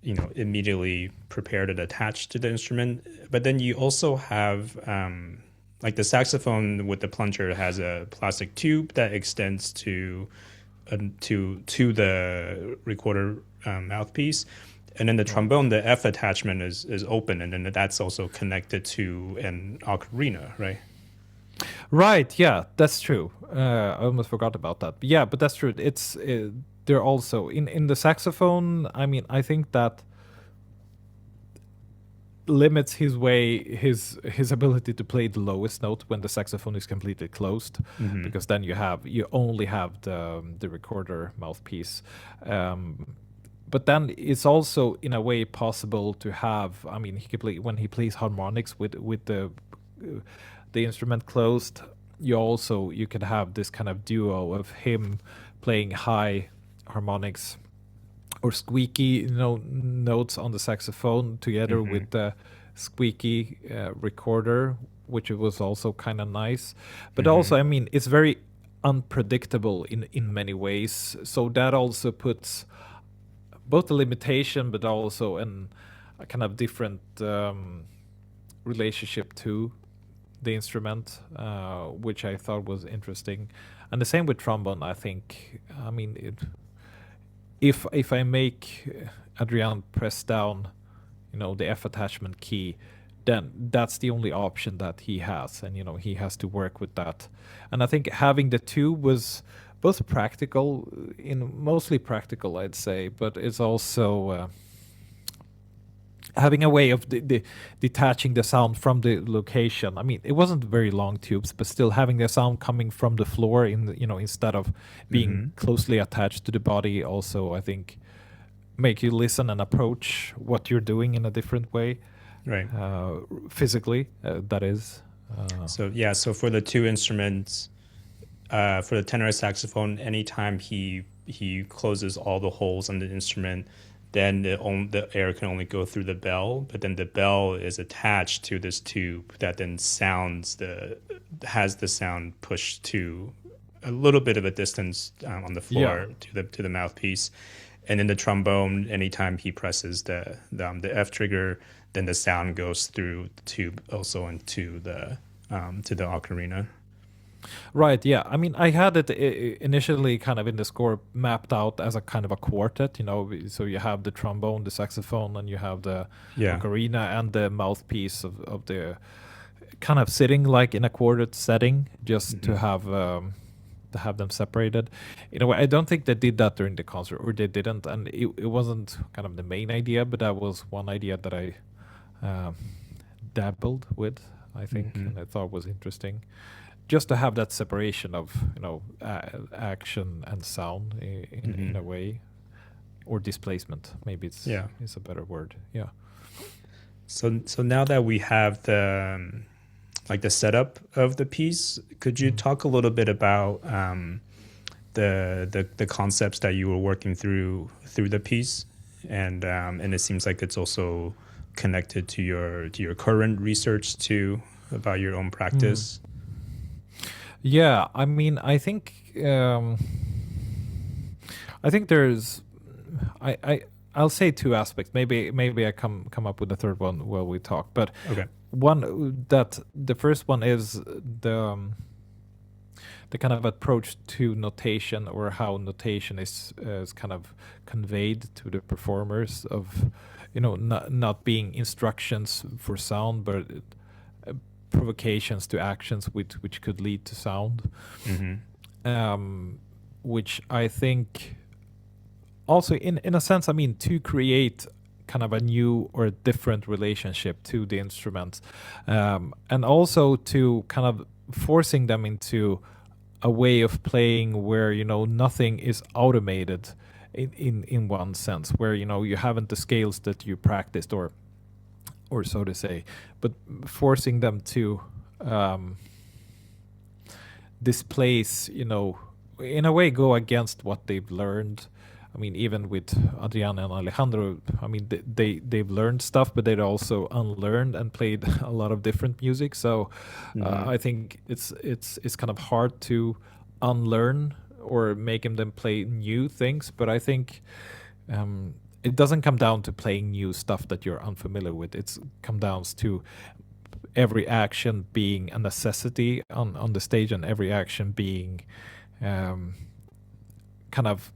immediately prepared and attached to the instrument, but then you also have like the saxophone with the plunger has a plastic tube that extends to the recorder mouthpiece, and then the trombone, the F attachment is open, and then that's also connected to an ocarina, right? Right, yeah, that's true. I almost forgot about that. But yeah, but that's true. It's they're also in the saxophone. I mean, I think that limits his ability to play the lowest note when the saxophone is completely closed, because then you only have the recorder mouthpiece. But then it's also in a way possible to have. I mean, he can play when he plays harmonics with the instrument closed. You could have this kind of duo of him playing high harmonics or squeaky notes on the saxophone together with the squeaky recorder, which was also kind of nice. But also, I mean, it's very unpredictable in many ways, so that also puts both a limitation but also a kind of different relationship to the instrument, which I thought was interesting. And the same with trombone, I think. I mean, if I make Adrián press down, the F attachment key, then that's the only option that he has, and he has to work with that. And I think having the two was both practical, mostly practical, I'd say, but it's also having a way of detaching the sound from the location. I mean, it wasn't very long tubes, but still having the sound coming from the floor instead of being closely attached to the body. Also, I think make you listen and approach what you're doing in a different way, right? Physically, that is. So for the two instruments, for the tenor saxophone, anytime he closes all the holes on the instrument, then the air can only go through the bell, but then the bell is attached to this tube that then has the sound pushed to a little bit of a distance on the floor to the mouthpiece. And then the trombone, anytime he presses the F trigger, then the sound goes through the tube also into the ocarina. Right, yeah. I mean, I had it initially kind of in the score mapped out as a kind of a quartet, so you have the trombone, the saxophone, and you have the ocarina and the mouthpiece of the kind of sitting like in a quartet setting, just to have them separated. In a way, I don't think they did that during the concert, or they didn't, and it wasn't kind of the main idea, but that was one idea that I dabbled with, I think, and I thought was interesting. Just to have that separation of action and sound in a way, or displacement, maybe it's a better word. Yeah. So now that we have the setup of the piece, could you talk a little bit about the concepts that you were working through the piece, and it seems like it's also connected to your current research too about your own practice. Yeah, I mean, I think there's, I'll say two aspects. Maybe I come up with a third one while we talk. But okay. The first one is the kind of approach to notation, or how notation is kind of conveyed to the performers, of not being instructions for sound, but provocations to actions which could lead to sound. Which I think also in a sense, I mean, to create kind of a new or a different relationship to the instruments, and also to kind of forcing them into a way of playing where nothing is automated in one sense, where you haven't the scales that you practiced, or so to say, but forcing them to displace, in a way, go against what they've learned. I mean, even with Adrián and Alejandro, I mean, they've learned stuff, but they'd also unlearned and played a lot of different music. So I think it's kind of hard to unlearn or make them play new things. But I think it doesn't come down to playing new stuff that you're unfamiliar with. It's come down to every action being a necessity on the stage, and every action being kind of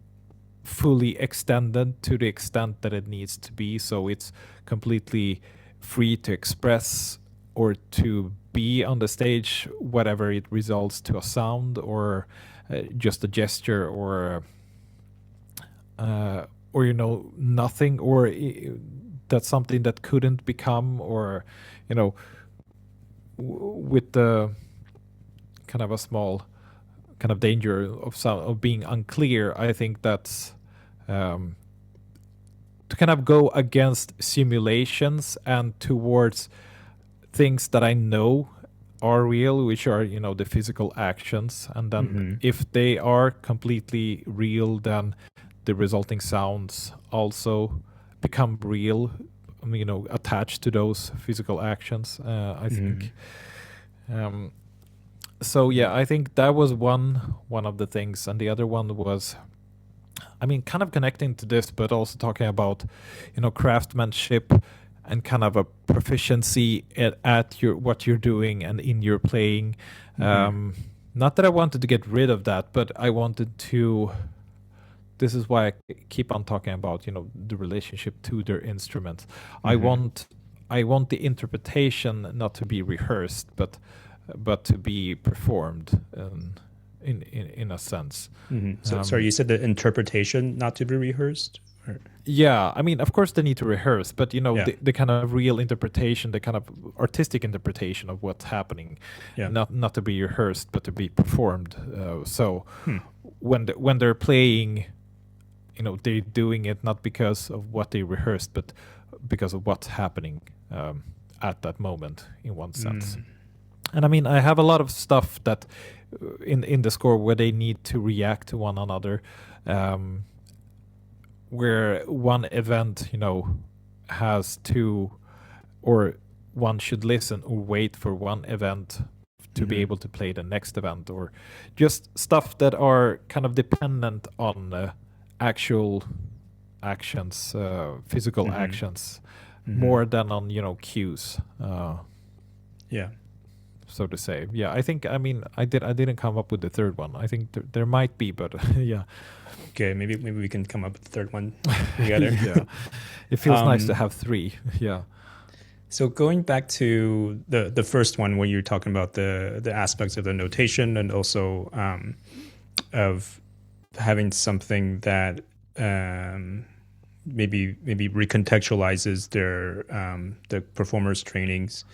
fully extended to the extent that it needs to be, so it's completely free to express or to be on the stage, whatever it results to, a sound or just a gesture, or nothing, or that's something that couldn't become, or with the kind of a small kind of danger of sound, of being unclear. I think that's to kind of go against simulations and towards things that I know are real, which are the physical actions, and then if they are completely real, then the resulting sounds also become real, attached to those physical actions. I think. So yeah, I think that was one of the things, and the other one was, I mean, kind of connecting to this, but also talking about craftsmanship and kind of a proficiency at your what you're doing and in your playing. Not that I wanted to get rid of that, but I wanted to. This is why I keep on talking about the relationship to their instruments. I want the interpretation not to be rehearsed, but to be performed in a sense. So sorry, you said the interpretation not to be rehearsed? Or? Yeah, I mean, of course they need to rehearse, but the kind of real interpretation, the kind of artistic interpretation of what's happening, not to be rehearsed, but to be performed. So when they're playing, they're doing it not because of what they rehearsed, but because of what's happening at that moment, in one sense. And I mean, I have a lot of stuff that in the score where they need to react to one another, where one event, has to, or one should listen or wait for one event to be able to play the next event, or just stuff that are kind of dependent on actual actions, physical actions, more than on cues. So to say. Yeah, I think, I mean, I didn't come up with the third one. I think there might be, but yeah. Okay, maybe we can come up with the third one together. Yeah. It feels nice to have three. Yeah. So going back to the first one, where you're talking about the aspects of the notation, and also of having something that maybe recontextualizes the performers' trainings.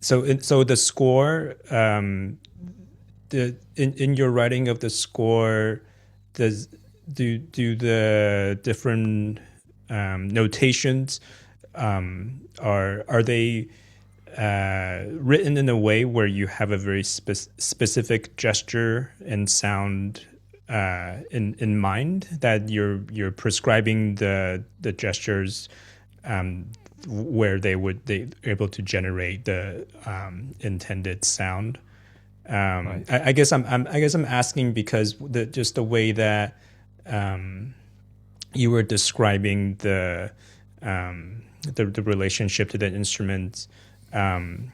So the score, in your writing of the score, do the different notations are they written in a way where you have a very specific gesture and sound in mind, that you're prescribing the gestures where they're able to generate the intended sound? Right. I guess I'm asking because just the way that you were describing the relationship to the instrument, I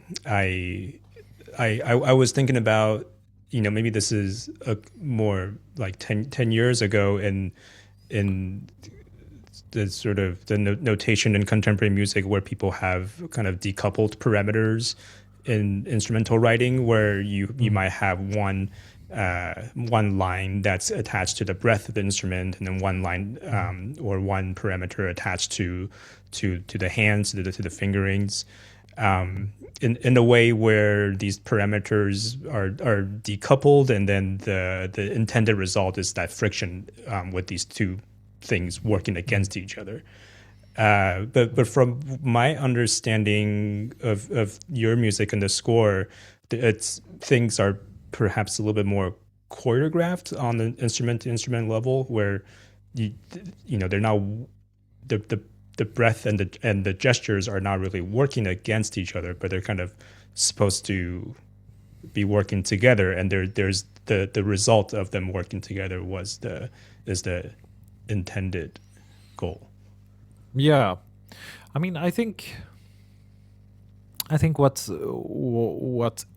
was thinking about maybe this is a more like 10 years ago in the sort of the notation in contemporary music where people have kind of decoupled parameters in instrumental writing, where you might have one line that's attached to the breath of the instrument, and then one line or one parameter attached to the hands, to the fingerings, in a way where these parameters are decoupled, and then the intended result is that friction with these two things working against each other. But from my understanding of your music and the score, things are perhaps a little bit more choreographed on the instrument to instrument level, where they're now the breath and the gestures are not really working against each other, but they're kind of supposed to be working together, and there's the result of them working together is the intended goal. Yeah, I mean, I think what's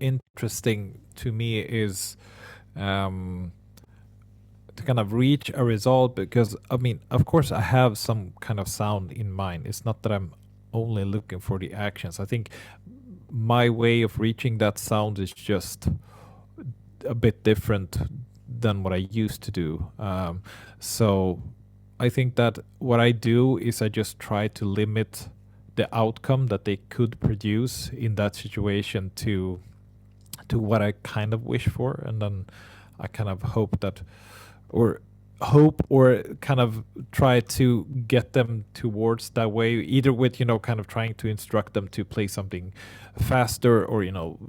interesting to me is to kind of reach a result, because I mean, of course, I have some kind of sound in mind. It's not that I'm only looking for the actions. I think my way of reaching that sound is just a bit different than what I used to do. So I think that what I do is I just try to limit the outcome that they could produce in that situation to what I kind of wish for, and then I kind of hope or kind of try to get them towards that way, either with kind of trying to instruct them to play something faster, or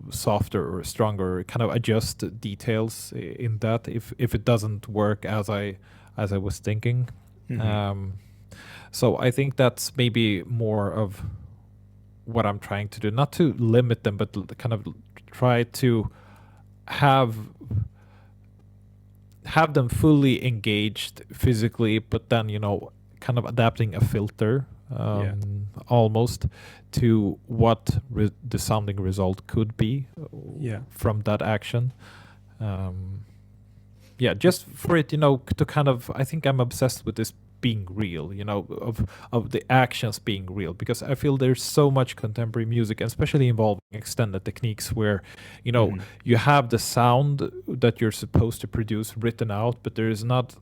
softer or stronger, or kind of adjust details in that if it doesn't work as I was thinking. Mm-hmm. So I think that's maybe more of what I'm trying to do, not to limit them, but kind of try to have them fully engaged physically, but then kind of adapting a filter almost to what the sounding result could be from that action. Just for it, to kind of, I think I'm obsessed with this being real, of the actions being real, because I feel there's so much contemporary music, especially involving extended techniques, where you have the sound that you're supposed to produce written out, but there is not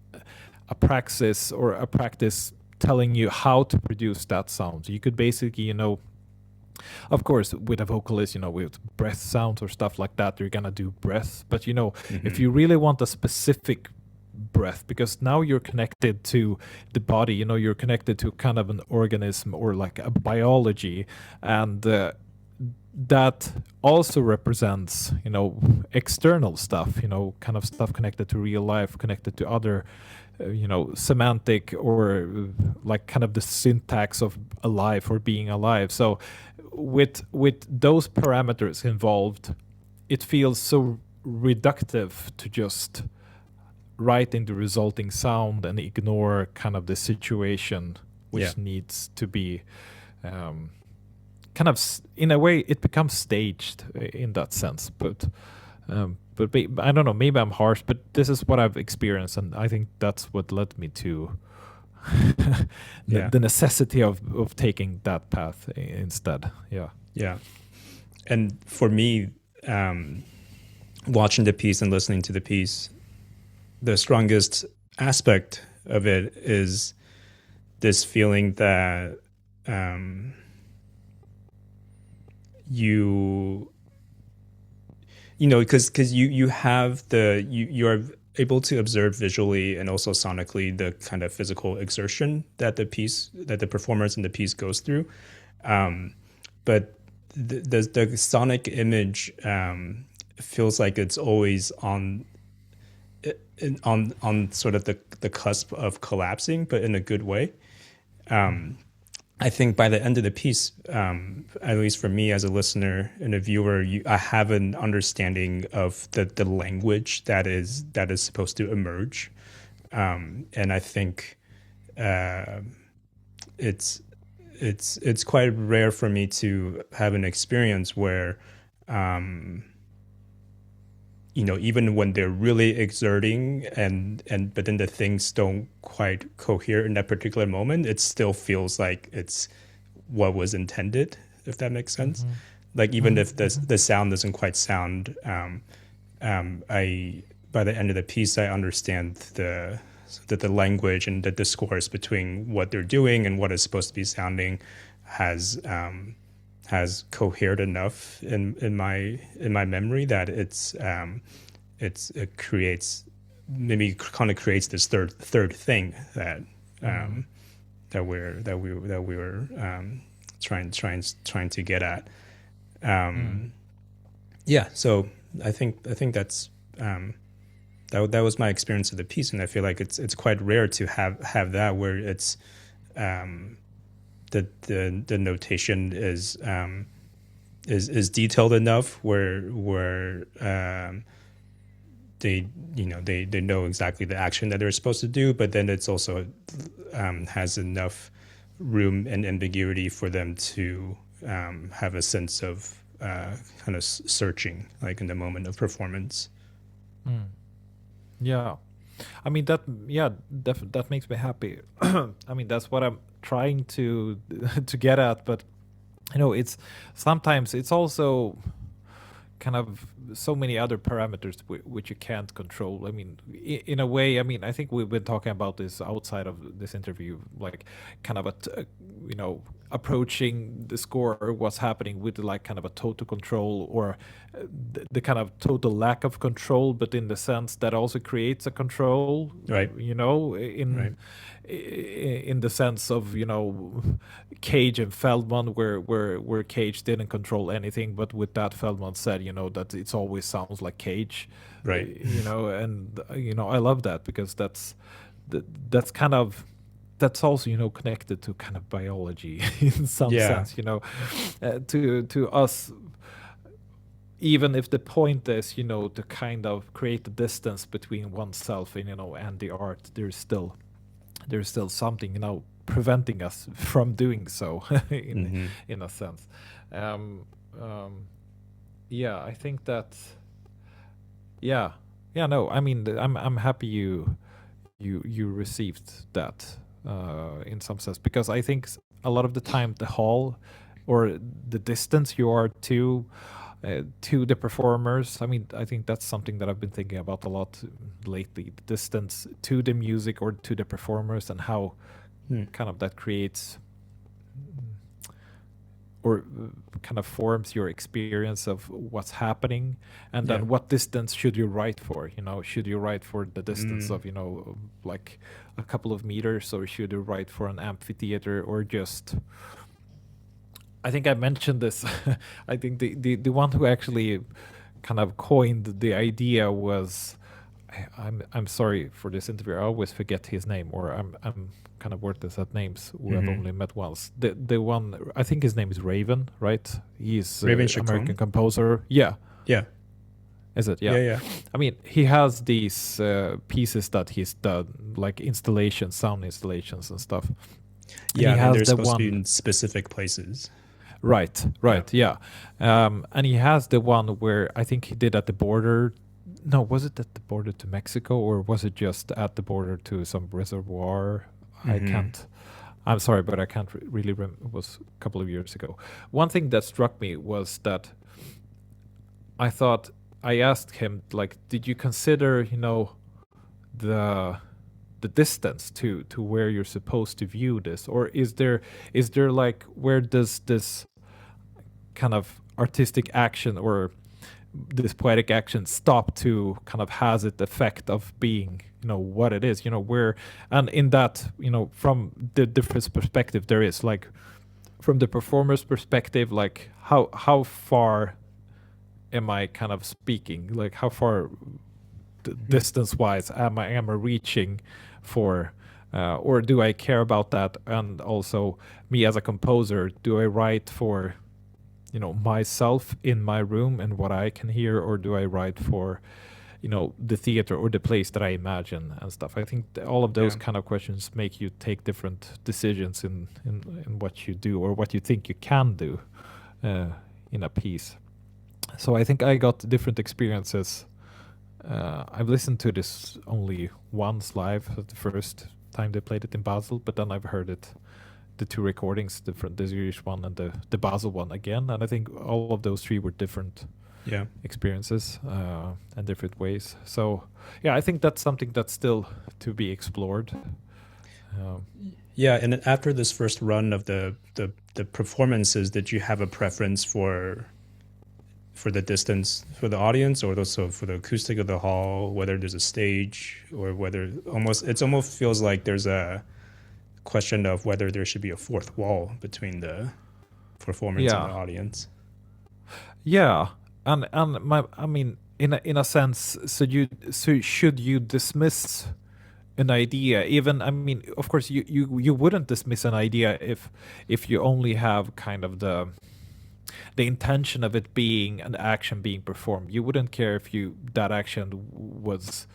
a praxis or a practice telling you how to produce that sound. So you could basically, of course, with a vocalist, with breath sounds or stuff like that, you're gonna do breath. But if you really want a specific breath, because now you're connected to the body, you're connected to kind of an organism or like a biology, and that also represents external stuff, kind of stuff connected to real life, connected to other semantic, or like kind of the syntax of alive or being alive. So with those parameters involved, it feels so reductive to just write in the resulting sound and ignore kind of the situation, which needs to be kind of, in a way, it becomes staged in that sense. But I don't know, maybe I'm harsh, but this is what I've experienced, and I think that's what led me to the necessity of taking that path instead. Yeah. And for me, watching the piece and listening to the piece, the strongest aspect of it is this feeling that because you have you are able to observe visually and also sonically the kind of physical exertion that the performers in the piece goes through, but the sonic image feels like it's always on sort of the cusp of collapsing, but in a good way. I think by the end of the piece, at least for me as a listener and a viewer, I have an understanding of the language that is supposed to emerge, and I think it's quite rare for me to have an experience where even when they're really exerting but then the things don't quite cohere in that particular moment, it still feels like it's what was intended, if that makes sense. Like even if the sound doesn't quite sound, I by the end of the piece I understand the language and the discourse between what they're doing and what is supposed to be sounding has cohered enough in my memory that it creates this third thing that we were trying to get at. Yeah, so I think that's that was my experience of the piece, and I feel like it's quite rare to have that where it's the notation is detailed enough where they know exactly the action that they're supposed to do, but then it's also has enough room and ambiguity for them to have a sense of kind of searching, like in the moment of performance. Yeah, I mean that. Yeah, that makes me happy. I mean that's what I'm trying to get at, but it's sometimes it's also kind of so many other parameters which you can't control. I mean, in a way, I mean, I think we've been talking about this outside of this interview, like kind of approaching the score or what's happening with like kind of a total control or the kind of total lack of control, but in the sense that also creates a control, right? In the sense of Cage and Feldman, where Cage didn't control anything, but with that Feldman said that it always sounds like Cage, right? And I love that because that's kind of that's also connected to kind of biology in some sense, to us. Even if the point is, to kind of create a distance between oneself and and the art, there's still something preventing us from doing so in a sense. Yeah, I think that. Yeah, no, I mean, I'm happy you received that in some sense, because I think a lot of the time the hall or the distance you are to the performers. I mean, I think that's something that I've been thinking about a lot lately. The distance to the music or to the performers, and how kind of that creates or kind of forms your experience of what's happening, and then what distance should you write for? Should you write for the distance of like a couple of meters, or should you write for an amphitheater, or just? I think I mentioned this. I think the one who actually kind of coined the idea was. I'm sorry for this interview. I always forget his name, or I'm kind of worthless at names. We have only met once. The one, I think his name is Raven, right? He's Raven an American composer. Yeah. Is it? Yeah. Yeah. I mean, he has these pieces that he's done, like installations, sound installations and stuff. Yeah, and they're supposed to be in specific places. Right. Yeah. And he has the one where I think he did at the border. No, was it at the border to Mexico, or was it just at the border to some reservoir? I can't. I'm sorry, but I can't really remember. It was a couple of years ago. One thing that struck me was that I asked him, like, did you consider, the distance to where you're supposed to view this, or is there like, where does this kind of artistic action or this poetic action stop to kind of has it effect of being what it is, where, and in that, from the different perspective there is, like from the performer's perspective, like how far am I kind of speaking, like how far distance wise am I reaching for, or do I care about that? And also me as a composer, do I write for myself in my room and what I can hear, or do I write for the theater or the place that I imagine and stuff? I think all of those kind of questions make you take different decisions in what you do, or what you think you can do in a piece. So I think I got different experiences I've listened to this only once live, the first time they played it in Basel, but then I've heard it, the two recordings, the Zurich one and the Basel one again, and I think all of those three were different experiences and different ways. So yeah, I think that's something that's still to be explored. Yeah, and after this first run of the performances, did you have a preference for the distance for the audience, or also for the acoustic of the hall, whether there's a stage, or whether it almost feels like there's a question of whether there should be a fourth wall between the performance and the audience? Yeah, and I mean, in a sense, so should you dismiss an idea? Even, I mean, of course, you wouldn't dismiss an idea if you only have kind of the intention of it being an action being performed. You wouldn't care if that action was,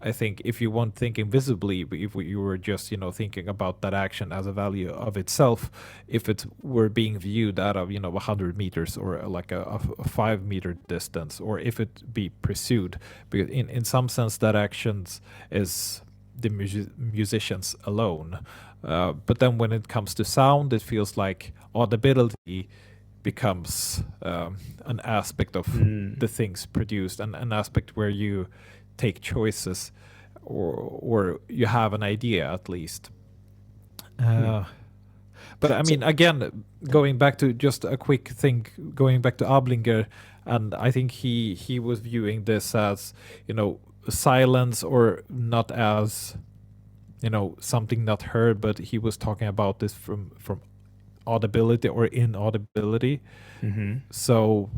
I think, if you weren't thinking visibly, if you were just, thinking about that action as a value of itself, if it were being viewed out of, 100 meters or like a 5 meter distance, or if it be pursued, because in some sense that actions is the musicians alone. But then when it comes to sound, it feels like audibility becomes an aspect of the things produced, and an aspect where you take choices, or you have an idea at least. But I mean, again, going back to just a quick thing, going back to Ablinger, and I think he was viewing this as, silence, or not as, something not heard, but he was talking about this from audibility or inaudibility. So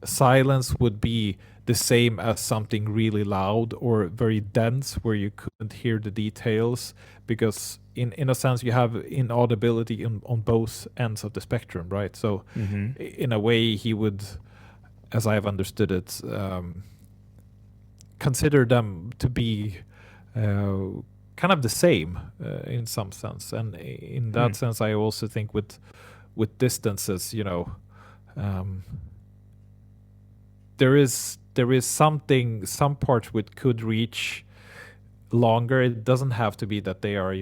silence would be the same as something really loud or very dense where you couldn't hear the details, because in a sense you have inaudibility on both ends of the spectrum, right? So in a way he would, as I have understood it, consider them to be kind of the same in some sense. And in that sense, I also think with distances, there is some parts which could reach longer. It doesn't have to be that they are,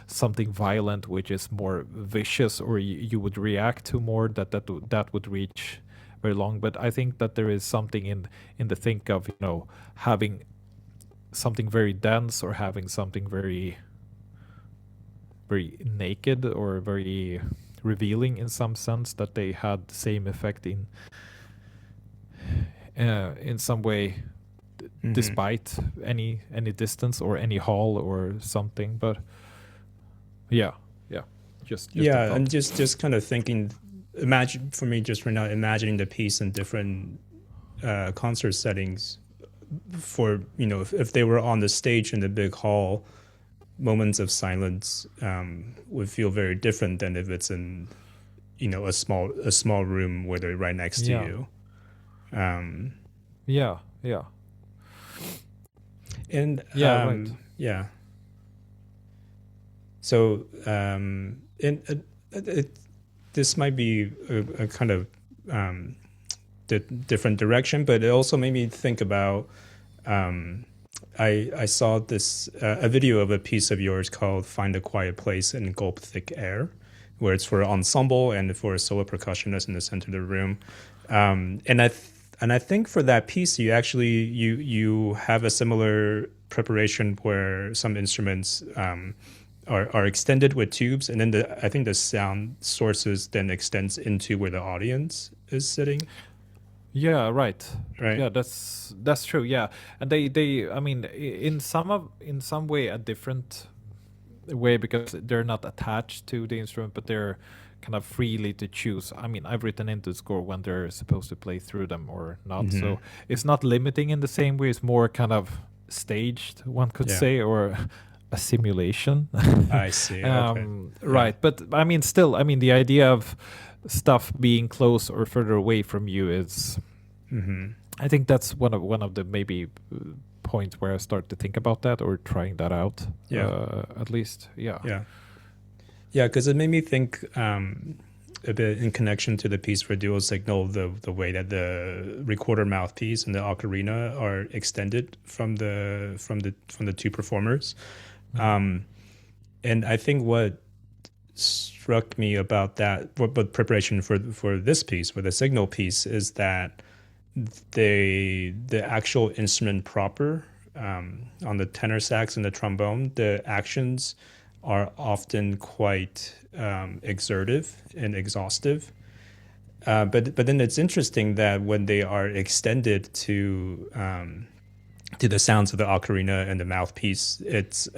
something violent which is more vicious, or you would react to more, that would reach very long. But I think that there is something in the think of, having something very dense, or having something very, very naked, or very revealing in some sense, that they had the same effect in some way, despite any distance or any hall or something. But just and just kind of thinking, imagine for me just right now, imagining the piece in different concert settings. For if they were on the stage in the big hall, moments of silence would feel very different than if it's in a small room where they're right next to you. And right. So this might be a kind of different direction, but it also made me think about, I saw this a video of a piece of yours called "Find a Quiet Place and Gulp Thick Air," where it's for ensemble and for a solo percussionist in the center of the room. And I think for that piece, you actually you have a similar preparation where some instruments are extended with tubes, and then I think the sound sources then extends into where the audience is sitting. Yeah, right. Yeah, that's true. Yeah, and they I mean, in some way a different way, because they're not attached to the instrument, but they're kind of freely to choose. I mean, I've written into the score when they're supposed to play through them or not. So it's not limiting in the same way. It's more kind of staged, one could say, or a simulation. I see. Right, but I mean, still, I mean, the idea of stuff being close or further away from you is, I think that's one of the maybe points where I start to think about that, or trying that out. At least. Because it made me think, a bit in connection to the piece for dual signal, the way that the recorder mouthpiece and the ocarina are extended from the two performers. And I think what struck me about that, but preparation for this piece, for the signal piece, is that the actual instrument proper, on the tenor sax and the trombone, the actions are often quite exertive and exhaustive. But then it's interesting that when they are extended to the sounds of the ocarina and the mouthpiece, it's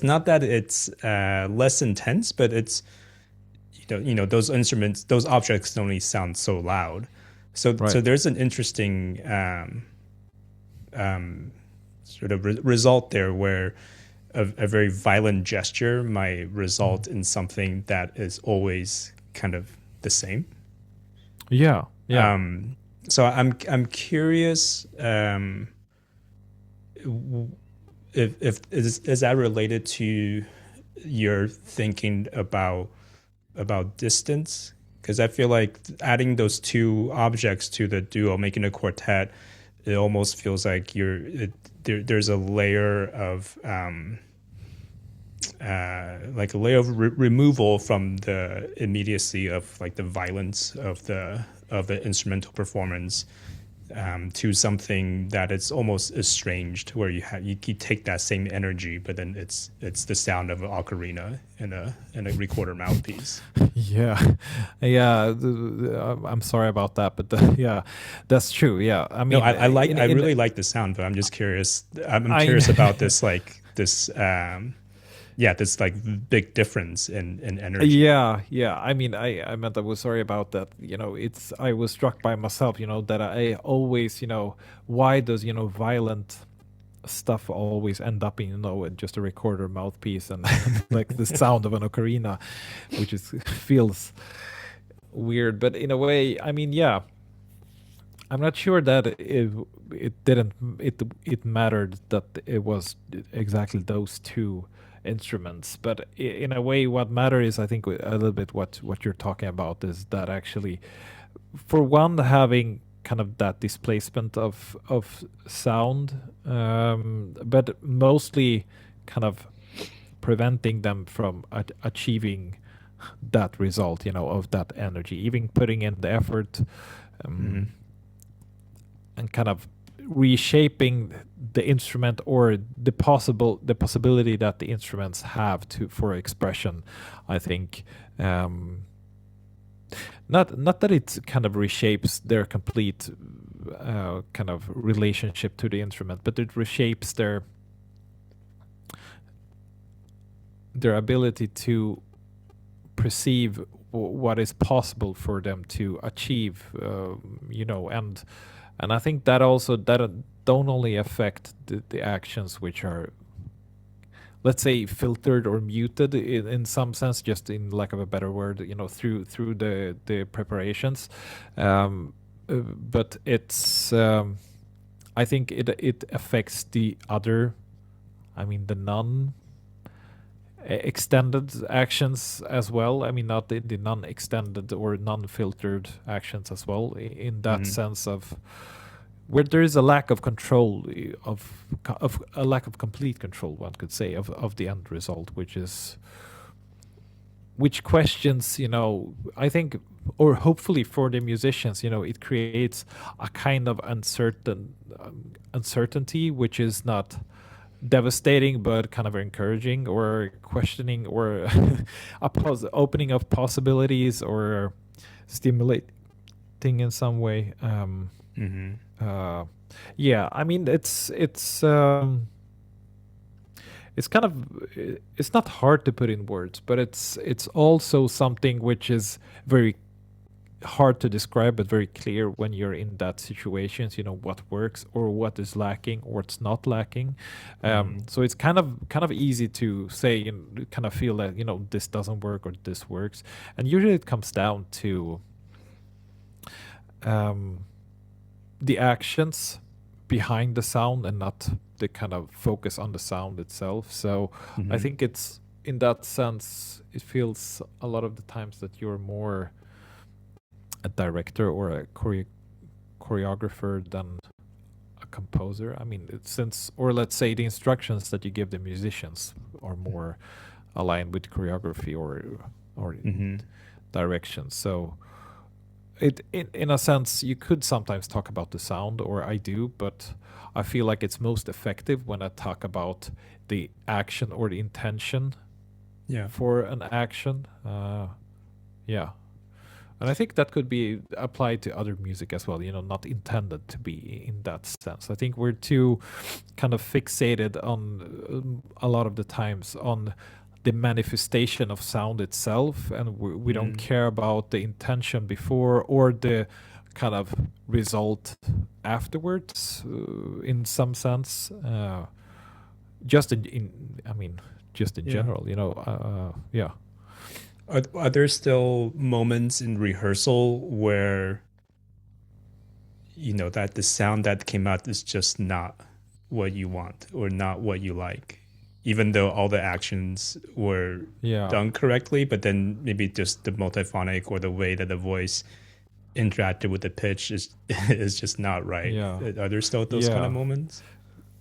not that it's less intense, but it's those instruments, those objects only sound so loud. So there's an interesting sort of result there where a very violent gesture might result in something that is always kind of the same. Yeah. So I'm curious if is that related to your thinking about distance? Because I feel like adding those two objects to the duo, making a quartet, it almost feels like there's a layer of removal from the immediacy of like the violence of the instrumental performance, to something that it's almost estranged, where you take that same energy, but then it's the sound of an ocarina and a recorder mouthpiece. I'm sorry about that, but that's true. Yeah, I mean, I really like the sound, but I'm just curious. I'm curious about this this like big difference in energy. Yeah. I mean, I meant I was sorry about that. I was struck by myself. That I always, why does violent stuff always end up in just a recorder mouthpiece and like the sound of an ocarina, which feels weird. But in a way, I mean, yeah, I'm not sure that it mattered that it was exactly those two instruments, but in a way what matters is, I think, a little bit what you're talking about, is that actually, for one, having kind of that displacement of sound, but mostly kind of preventing them from achieving that result, of that energy, even putting in the effort, and kind of reshaping the instrument, or the possibility that the instruments have for expression. I think not that it kind of reshapes their complete kind of relationship to the instrument, but it reshapes their ability to perceive what is possible for them to achieve, and I think that also don't only affect the actions which are, let's say, filtered or muted in some sense, just in lack of a better word, through the preparations, but it's I think it affects the other, I mean, the non-extended actions as well. I mean, not the non-extended or non-filtered actions as well, in that sense of where there is a lack of control, of a lack of complete control, one could say, of the end result, which questions, I think, or hopefully for the musicians, it creates a kind of uncertainty, which is not devastating, but kind of encouraging, or questioning, or opening of possibilities, or stimulating in some way. I mean, it's kind of, it's not hard to put in words, but it's also something which is very hard to describe, but very clear when you're in that situations, what works or what is lacking or what's not lacking. So it's kind of easy to say, kind of feel that, this doesn't work or this works. And usually it comes down to the actions behind the sound, and not the kind of focus on the sound itself. So I think it's in that sense, it feels a lot of the times that you're more a director or a choreographer than a composer. I mean, since, or let's say the instructions that you give the musicians are more aligned with choreography or direction. So it in a sense you could sometimes talk about the sound, or I do, but I feel like it's most effective when I talk about the action or the intention for an action. Yeah. And I think that could be applied to other music as well, not intended to be in that sense. I think we're too kind of fixated on a lot of the times on the manifestation of sound itself, and we don't care about the intention before or the kind of result afterwards, in some sense. Just in general, yeah. Are there still moments in rehearsal where that the sound that came out is just not what you want or not what you like, even though all the actions were done correctly, but then maybe just the multiphonic or the way that the voice interacted with the pitch is just not right? Are there still those kind of moments?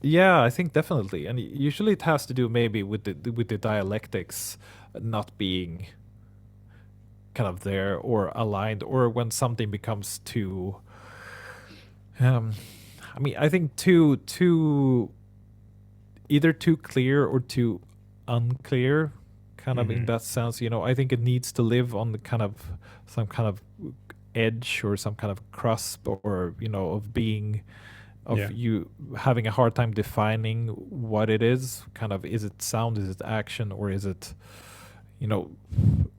Yeah, I think definitely, and usually it has to do maybe with the dialectics not being kind of there or aligned, or when something becomes too I think too either too clear or too unclear, kind of in that sense. I think it needs to live on the kind of some kind of edge or some kind of cusp, or of being you having a hard time defining what it is. Kind of, is it sound, is it action, or is it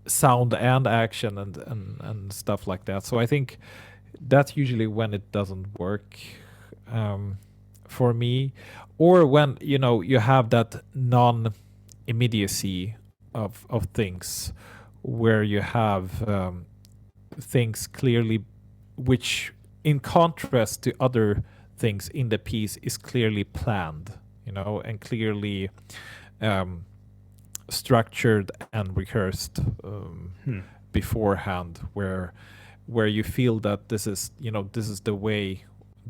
sound and action and stuff like that. So I think that's usually when it doesn't work for me, or when you have that non-immediacy of things, where you have things clearly, which in contrast to other things in the piece is clearly planned, and clearly structured and rehearsed beforehand, where you feel that this is the way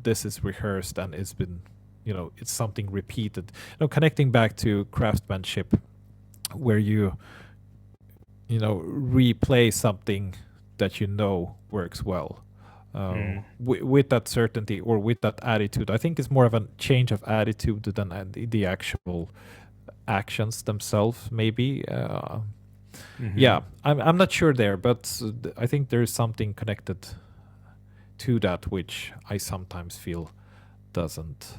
this is rehearsed, and it's been it's something repeated, connecting back to craftsmanship, where you replay something that works well, with that certainty or with that attitude. I think it's more of a change of attitude than the actual actions themselves, maybe. Yeah, I'm not sure there, but I think there is something connected to that which I sometimes feel doesn't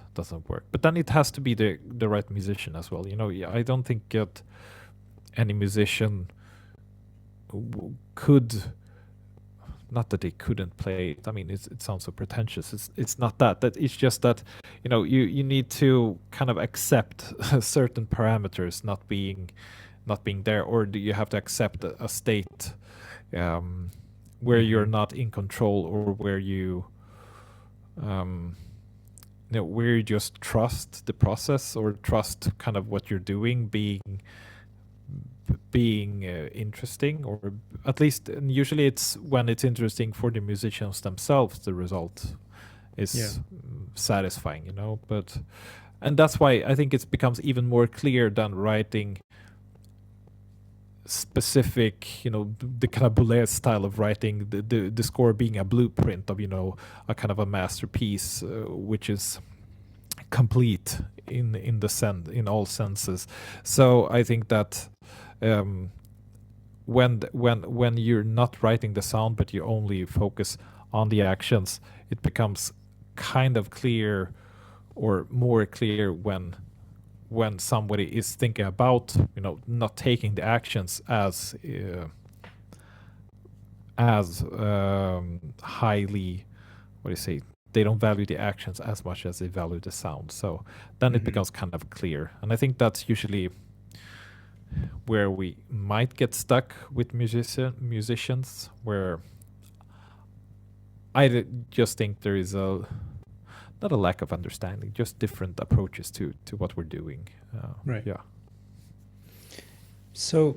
work. But then it has to be the right musician as well. I don't think that any musician could, not that they couldn't play it. I mean, it sounds so pretentious. It's not that it's just that you need to kind of accept certain parameters not being there, or do you have to accept a state where you're not in control, or where where you just trust the process, or trust kind of what you're doing being interesting, or at least, and usually it's when it's interesting for the musicians themselves, the result is satisfying, but, and that's why I think it becomes even more clear than writing specific, the kind of Boulez style of writing, the score being a blueprint of a kind of a masterpiece, which is complete in all senses. So I think that when you're not writing the sound, but you only focus on the actions, it becomes kind of clear, or more clear, when somebody is thinking about not taking the actions as highly, what do you say, they don't value the actions as much as they value the sound. So then it becomes kind of clear, and I think that's usually where we might get stuck with musicians, where I just think there is not a lack of understanding, just different approaches to what we're doing. Right. Yeah. So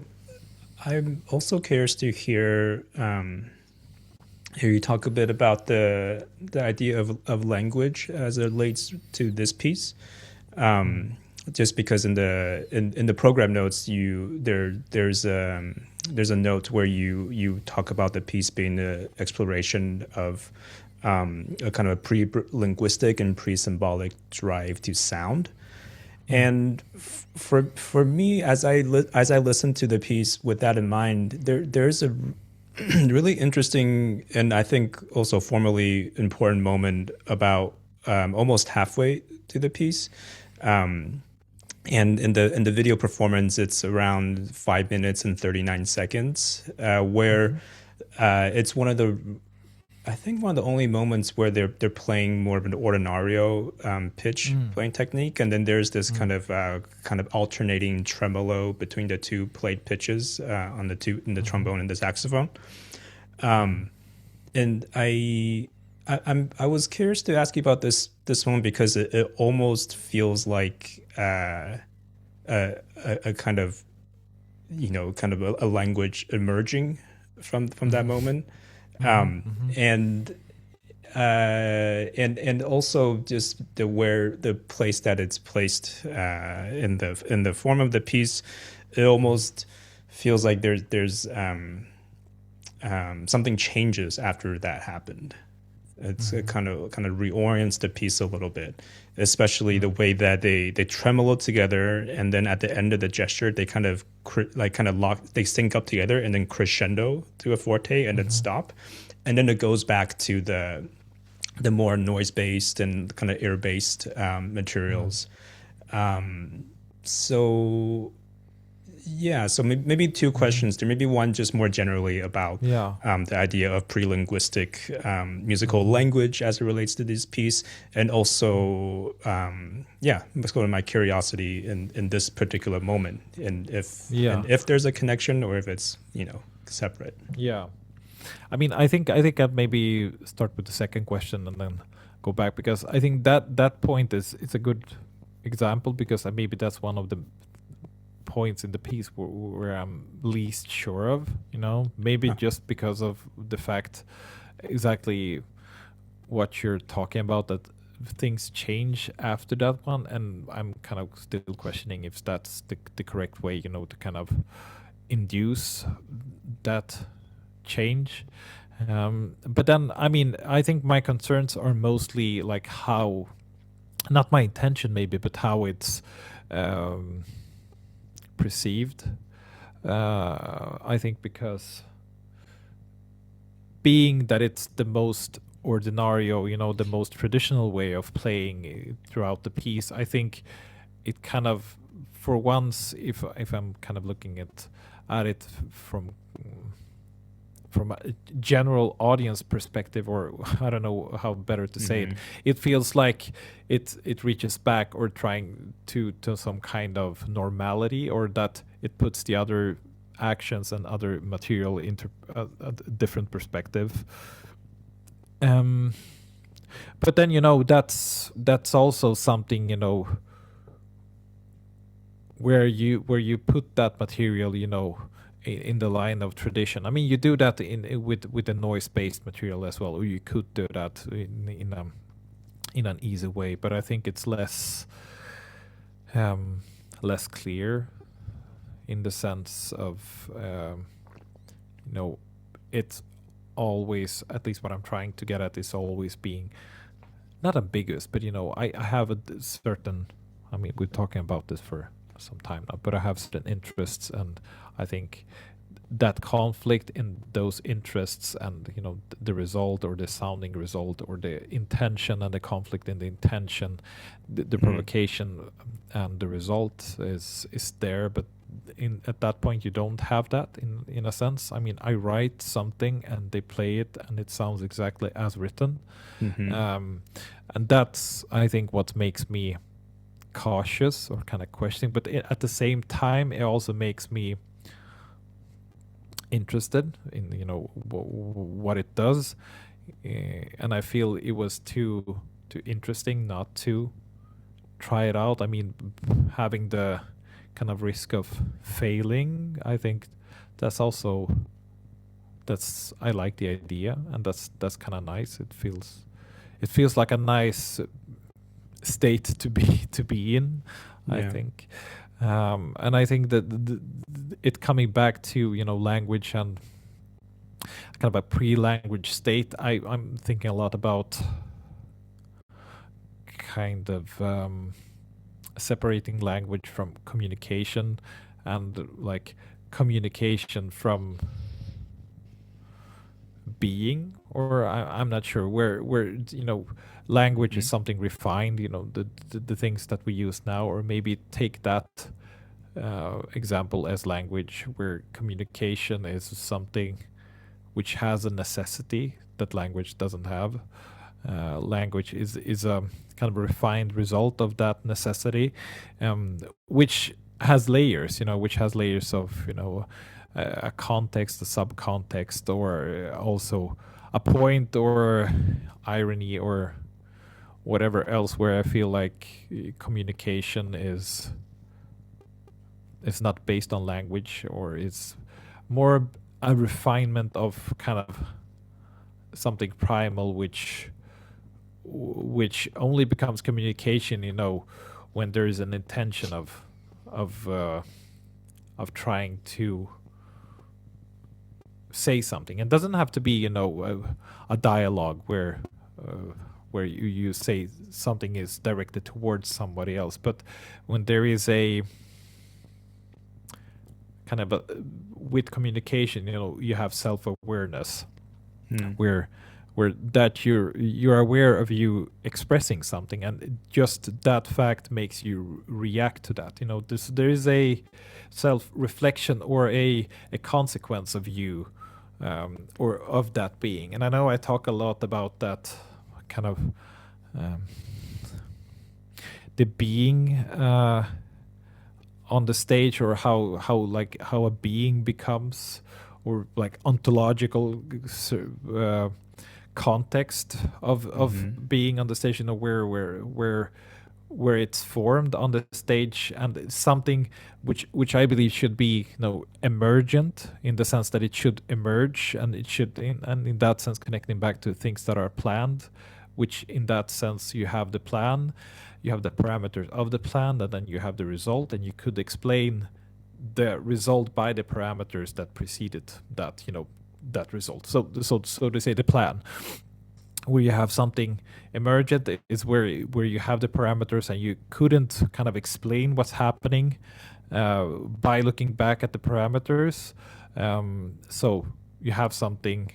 I'm also curious to hear you talk a bit about the idea of language as it relates to this piece. Um, just because in the program notes there's a note where you talk about the piece being the exploration of a kind of a pre-linguistic and pre-symbolic drive to sound. And for me, as I listen to the piece with that in mind, there's a really interesting and I think also formally important moment about almost halfway to the piece. And in the video performance, it's around 5 minutes and 39 seconds, where it's I think one of the only moments where they're playing more of an ordinario pitch playing technique, and then there's this kind of alternating tremolo between the two played pitches on the trombone and the saxophone. And I was curious to ask you about this one because it almost feels like a kind of a language emerging from that moment. And also just the place that it's placed in the form of the piece, it almost feels like there's something changes after that happened. It kind of reorients the piece a little bit, especially the way that they tremolo together, and then at the end of the gesture they kind of lock, they sync up together, and then crescendo to a forte, and then stop, and then it goes back to the more noise based and kind of air based materials. So yeah, so maybe two questions there. Maybe one just more generally about the idea of pre-linguistic musical language as it relates to this piece, and also let's go to my curiosity in this particular moment, and if there's a connection or if it's separate. Yeah, I mean, I think I'd maybe start with the second question and then go back, because I think that point it's a good example, because maybe that's one of the points in the piece where I'm least sure of, maybe just because of the fact exactly what you're talking about, that things change after that one, and I'm kind of still questioning if that's the correct way, to kind of induce that change. But then, I mean, I think my concerns are mostly like how, not my intention maybe, but how it's perceived. I think because being that it's the most ordinario, the most traditional way of playing throughout the piece, I think it kind of, for once, if I'm kind of looking at it from a general audience perspective, or I don't know how better to say it, it feels like it reaches back or trying to some kind of normality, or that it puts the other actions and other material into a different perspective. But then that's also something where you put that material in the line of tradition. I mean, you do that with the noise-based material as well, or you could do that in an easy way. But I think it's less clear, in the sense of it's always, at least what I'm trying to get at, is always being not ambiguous, but I have a certain. I mean, we're talking about this for some time now, but I have certain interests, and I think that conflict in those interests and the result, or the sounding result, or the intention and the conflict in the intention, the provocation and the result is there, but at that point you don't have that in a sense. I mean, I write something and they play it and it sounds exactly as written, and that's, I think, what makes me cautious or kind of questioning, but at the same time it also makes me interested in what it does, and I feel it was too interesting not to try it out. I mean, having the kind of risk of failing. I think that's I like the idea, and that's kind of nice. It feels like a nice state to be in, I think. And I think that it coming back to language and kind of a pre-language state, I'm thinking a lot about kind of separating language from communication, and like communication from being, or I'm not sure where language is something refined, the things that we use now, or maybe take that example as language, where communication is something which has a necessity that language doesn't have. Language is a kind of a refined result of that necessity, which has layers, of a context, a subcontext, or also a point or irony or whatever else, where I feel like communication is not based on language, or is more a refinement of kind of something primal, which only becomes communication, when there is an intention of trying to say something. It doesn't have to be, a dialogue where you say something is directed towards somebody else, but when there is a kind of with communication, you have self-awareness, where that you're aware of you expressing something, and just that fact makes you react to that. There is a self-reflection or a consequence of you, or of that being. And I know I talk a lot about that kind of the being on the stage, or how a being becomes, or like ontological context of being on the stage, where it's formed on the stage, and it's something which I believe should be emergent, in the sense that it should emerge, and it should and in that sense connecting back to things that are planned, which in that sense you have the plan, you have the parameters of the plan, and then you have the result, and you could explain the result by the parameters that preceded that that result. So to say, the plan, where you have something emergent, is where you have the parameters, and you couldn't kind of explain what's happening by looking back at the parameters. So you have something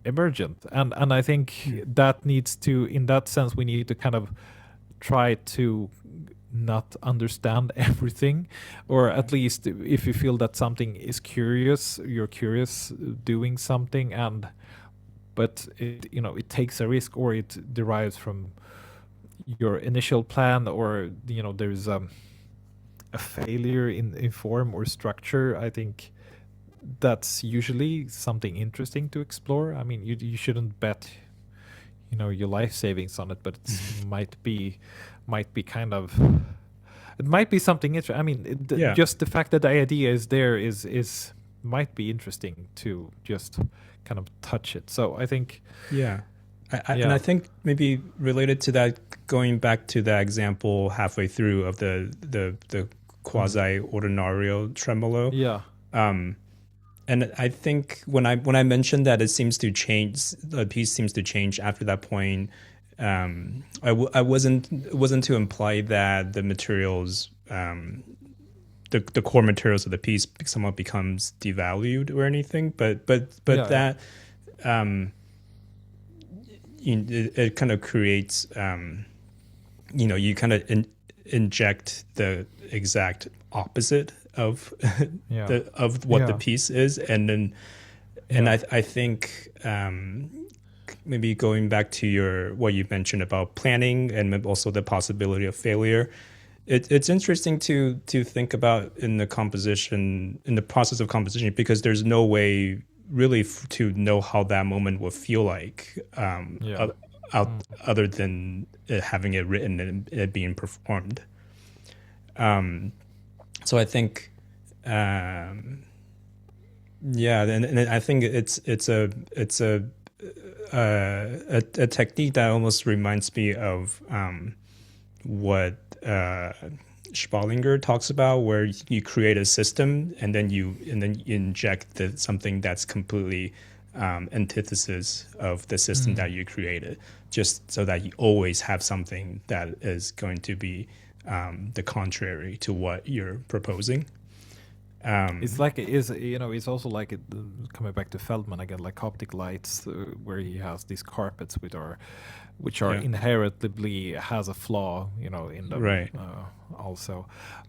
emergent, and I think that needs to, in that sense, we need to kind of try to not understand everything, or at least if you feel that something is curious, you're curious doing something, but it takes a risk, or it derives from your initial plan, or there's a failure in form or structure. I think that's usually something interesting to explore. I mean, you shouldn't bet your life savings on it, but it might be kind of, it might be something interesting. I mean, just the fact that the idea is there is might be interesting to just kind of touch it. So I think, and I think maybe related to that, going back to that example halfway through of the quasi ordinario tremolo. And I think when I mentioned that it seems to change, the piece seems to change after that point, I wasn't to imply that the materials, the core materials of the piece somewhat becomes devalued or anything, but that it kind of creates, you kind of inject the exact opposite of what the piece is, and I think maybe going back to what you mentioned about planning and also the possibility of failure, it's interesting to think about in the process of composition, because there's no way really to know how that moment will feel like other than having it written and it being performed. So I think, yeah, and I think it's a technique that almost reminds me of what Spallinger talks about, where you create a system and then you inject something that's completely antithesis of the system that you created, just so that you always have something that is going to be the contrary to what you're proposing. It's like it's also like coming back to Feldman again, like optic lights, where he has these carpets which are inherently has a flaw, in them, Right. Also.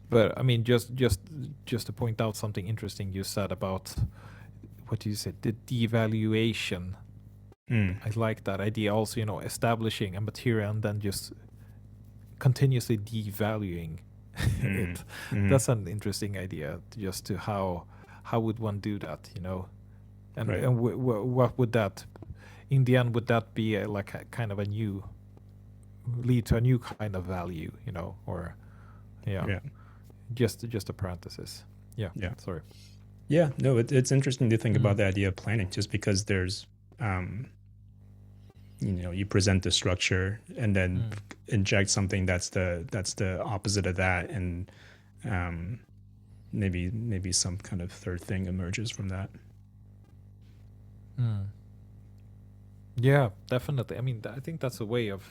But I mean, just to point out something interesting you said about what you said, the devaluation. I like that idea also, establishing a material and then just continuously devaluing it. That's an interesting idea, just to how would one do that, and Right. and what would that in the end, would that be like a kind of lead to a new kind of value, or just a parenthesis. Yeah. Sorry. Yeah, no, it's interesting to think about the idea of planning, just because there's you present the structure and then inject something that's the opposite of that, and maybe some kind of third thing emerges from that. Yeah, definitely. I mean, I think that's a way of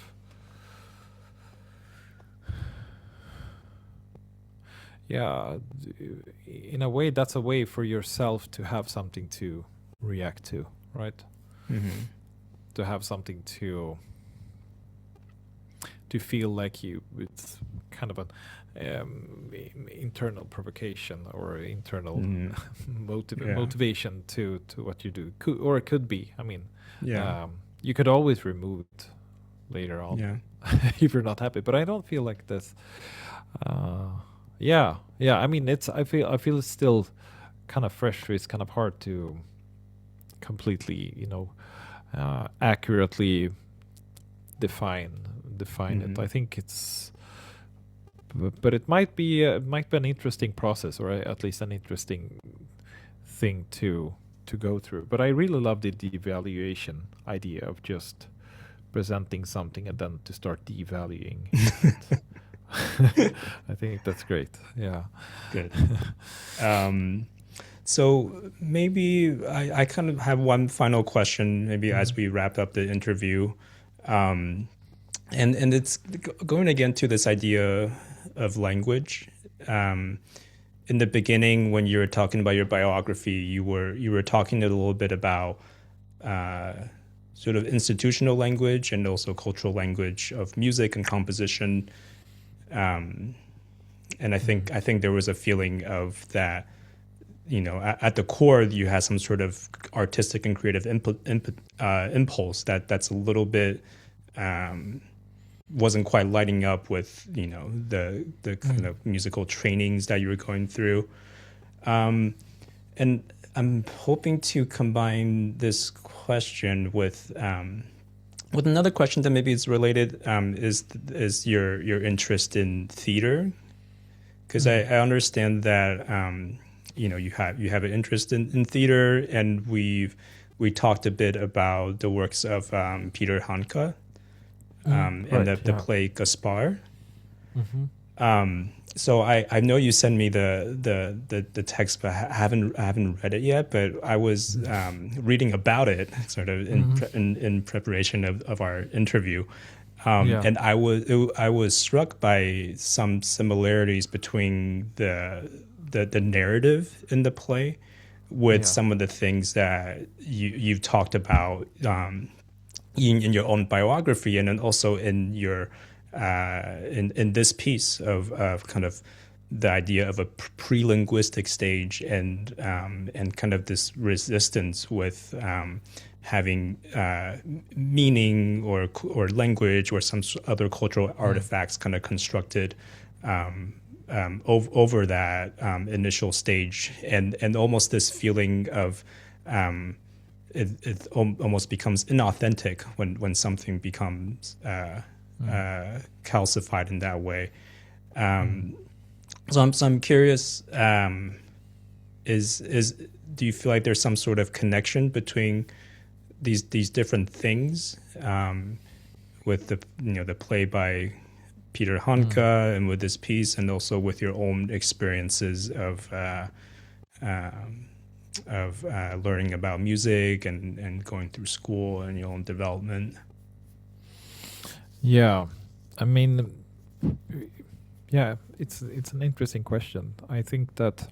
in a way, that's a way for yourself to have something to react to, right? To have something to feel like it's kind of an internal provocation or internal motivation to what you do, or it could be. I mean, you could always remove it later on if you're not happy. But I don't feel like this. I mean, I feel it's still kind of fresh. So it's kind of hard to completely, accurately define it. I think it's, but it might be an interesting process, or at least an interesting thing to go through. But I really love the devaluation idea of just presenting something and then to start devaluing it. I think that's great. Yeah. Good. So maybe I kind of have one final question, maybe as we wrap up the interview. And it's going again to this idea of language. In the beginning, when you were talking about your biography, you were talking a little bit about sort of institutional language and also cultural language of music and composition. And I think there was a feeling of that, at the core, you had some sort of artistic and creative impulse that's a little bit wasn't quite lighting up with the kind of musical trainings that you were going through, and I'm hoping to combine this question with another question that maybe is related, is your interest in theater, because I understand that you have an interest in theater, and we talked a bit about the works of Peter Handke. And the play Gaspar. So I know you sent me the text, but I haven't read it yet. But I was reading about it sort of in preparation of our interview, and I was struck by some similarities between the narrative in the play with some of the things that you've talked about. In your own biography, and then also in your in this piece of kind of the idea of a pre-linguistic stage, and kind of this resistance with having meaning or language or some other cultural artifacts kind of constructed over that initial stage, and almost this feeling of it almost becomes inauthentic when something becomes calcified in that way. So I'm curious. Is do you feel like there's some sort of connection between these different things, with the the play by Peter Handke and with this piece, and also with your own experiences of learning about music and going through school and your own development? Yeah, I mean, yeah, it's an interesting question. I think that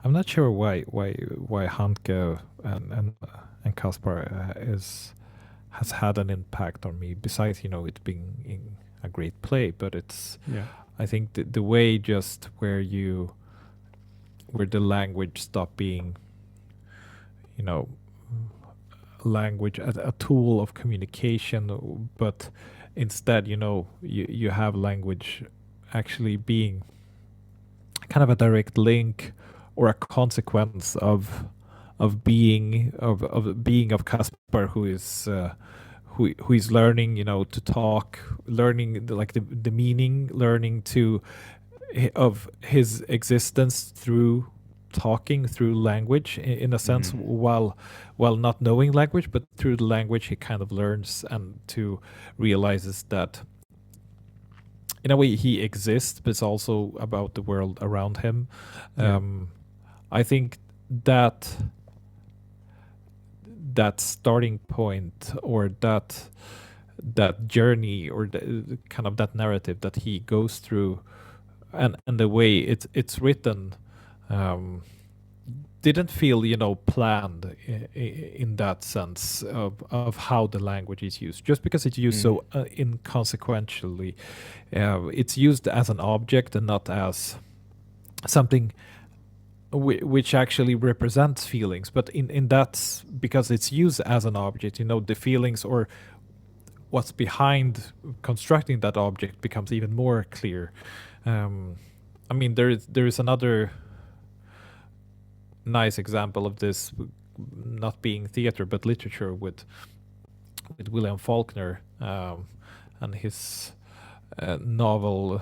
I'm not sure why Handke and Kaspar has had an impact on me. Besides, it being a great play, but it's Yeah. I think the way just where the language stopped being, language a tool of communication, but instead, you have language actually being kind of a direct link or a consequence of being of Caspar, who is learning, to talk, learning the meaning, learning of his existence through talking, through language, in a sense, while not knowing language, but through the language he kind of learns and to realizes that in a way he exists, but it's also about the world around him. Yeah. I think that starting point, or that journey, or kind of that narrative that he goes through, and the way it's written, didn't feel planned in that sense of how the language is used. Just because it's used so inconsequentially, it's used as an object and not as something which actually represents feelings. But in that, because it's used as an object, the feelings or what's behind constructing that object becomes even more clear. I mean, there is another nice example of this, not being theater but literature, with William Faulkner, and his novel.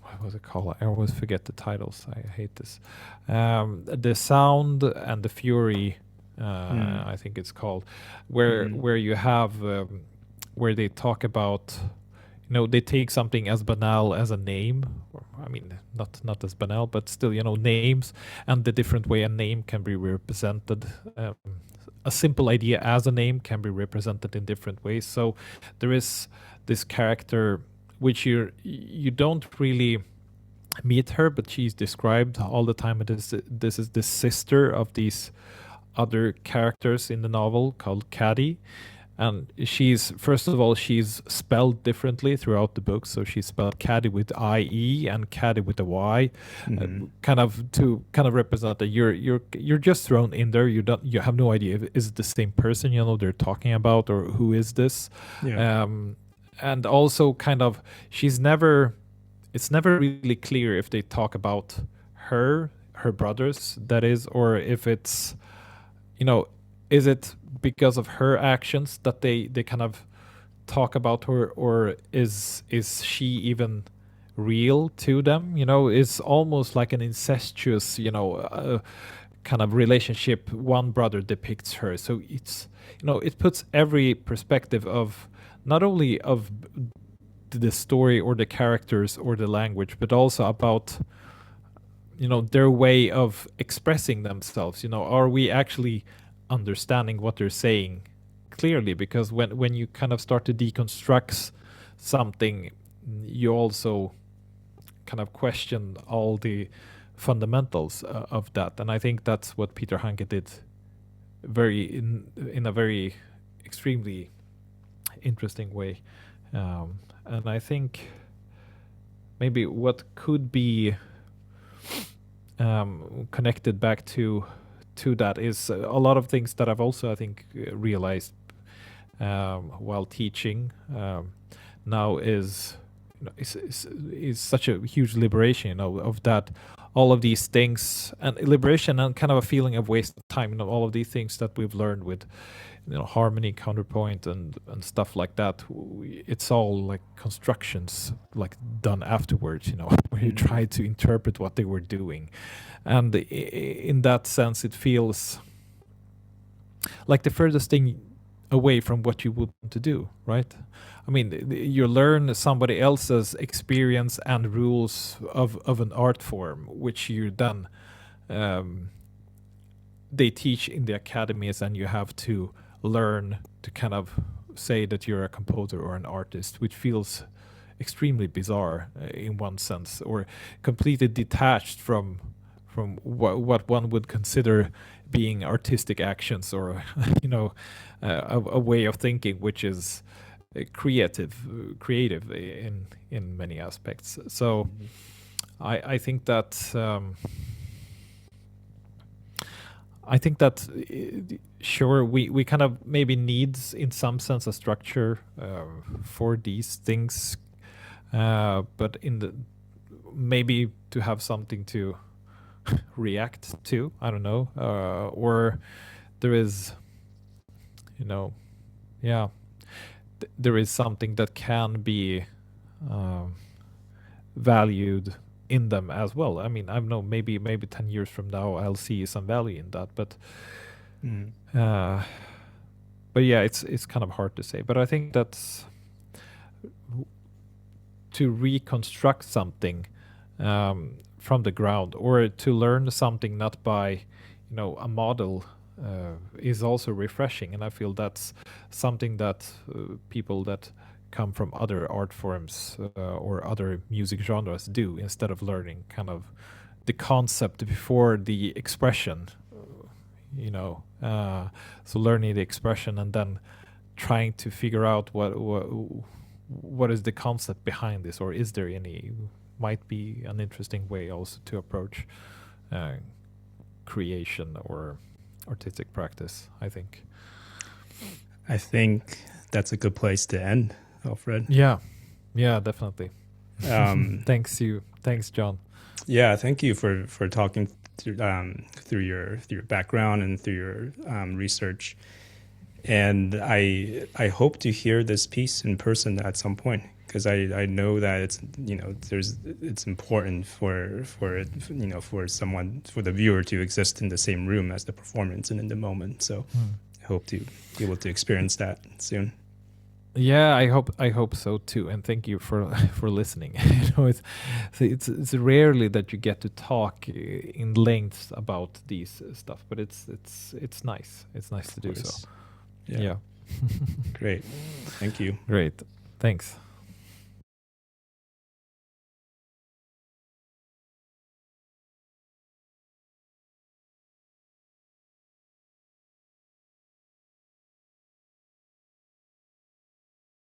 What was it called? I always forget the titles. I hate this. The Sound and the Fury, I think it's called, where you have where they talk about, they take something as banal as a name, or, I mean, not as banal, but still, names, and the different way a name can be represented. A simple idea as a name can be represented in different ways. So there is this character which you don't really meet her, but she's described all the time. This is the sister of these other characters in the novel called Caddy. And first of all, she's spelled differently throughout the book. So she's spelled Caddy with IE and Caddy with a Y, kind of represent that you're just thrown in there. You have no idea if is it the same person they're talking about, or who is this. Yeah. And also kind of it's never really clear if they talk about her brothers, that is, or if it's is it because of her actions that they kind of talk about her, or is she even real to them? It's almost like an incestuous kind of relationship one brother depicts her. So it's it puts every perspective of not only of the story or the characters or the language, but also about their way of expressing themselves. Are we actually understanding what they're saying clearly? Because when you kind of start to deconstruct something, you also kind of question all the fundamentals of that. And I think that's what Peter Handke did in a very extremely interesting way. And I think maybe what could be connected back to that is a lot of things that I've also, I think, realized while teaching now is, is such a huge liberation, of that, all of these things, and liberation and kind of a feeling of waste of time, all of these things that we've learned with, harmony, counterpoint, and stuff like that. It's all like constructions, like done afterwards, where you try to interpret what they were doing, and in that sense, it feels like the furthest thing away from what you would want to do, right? I mean, you learn somebody else's experience and rules of an art form, which you then they teach in the academies, and you have to learn to kind of say that you're a composer or an artist, which feels extremely bizarre in one sense, or completely detached from what one would consider being artistic actions, or a way of thinking which is creative in many aspects. So I think that sure, we kind of maybe needs in some sense a structure for these things, but maybe to have something to react to, I don't know, or there is, there is something that can be valued in them as well. I mean, I don't know, maybe 10 years from now I'll see some value in that, but yeah, it's kind of hard to say. But I think that's to reconstruct something from the ground, or to learn something not by a model, is also refreshing, and I feel that's something that people that come from other art forms or other music genres do, instead of learning kind of the concept before the expression, so learning the expression and then trying to figure out what is the concept behind this, or is there any, might be an interesting way also to approach creation or artistic practice, I think. I think that's a good place to end, Alfred. Yeah, definitely. Thanks, John. Yeah, thank you for talking through your background and through your research. And I hope to hear this piece in person at some point, because I know that it's important for the viewer to exist in the same room as the performance and in the moment. So I hope to be able to experience that soon. Yeah, I hope so too, and thank you for listening. It's rarely that you get to talk in length about these stuff, but it's nice. It's nice to do so. Yeah. Great. Thank you. Great. Thanks.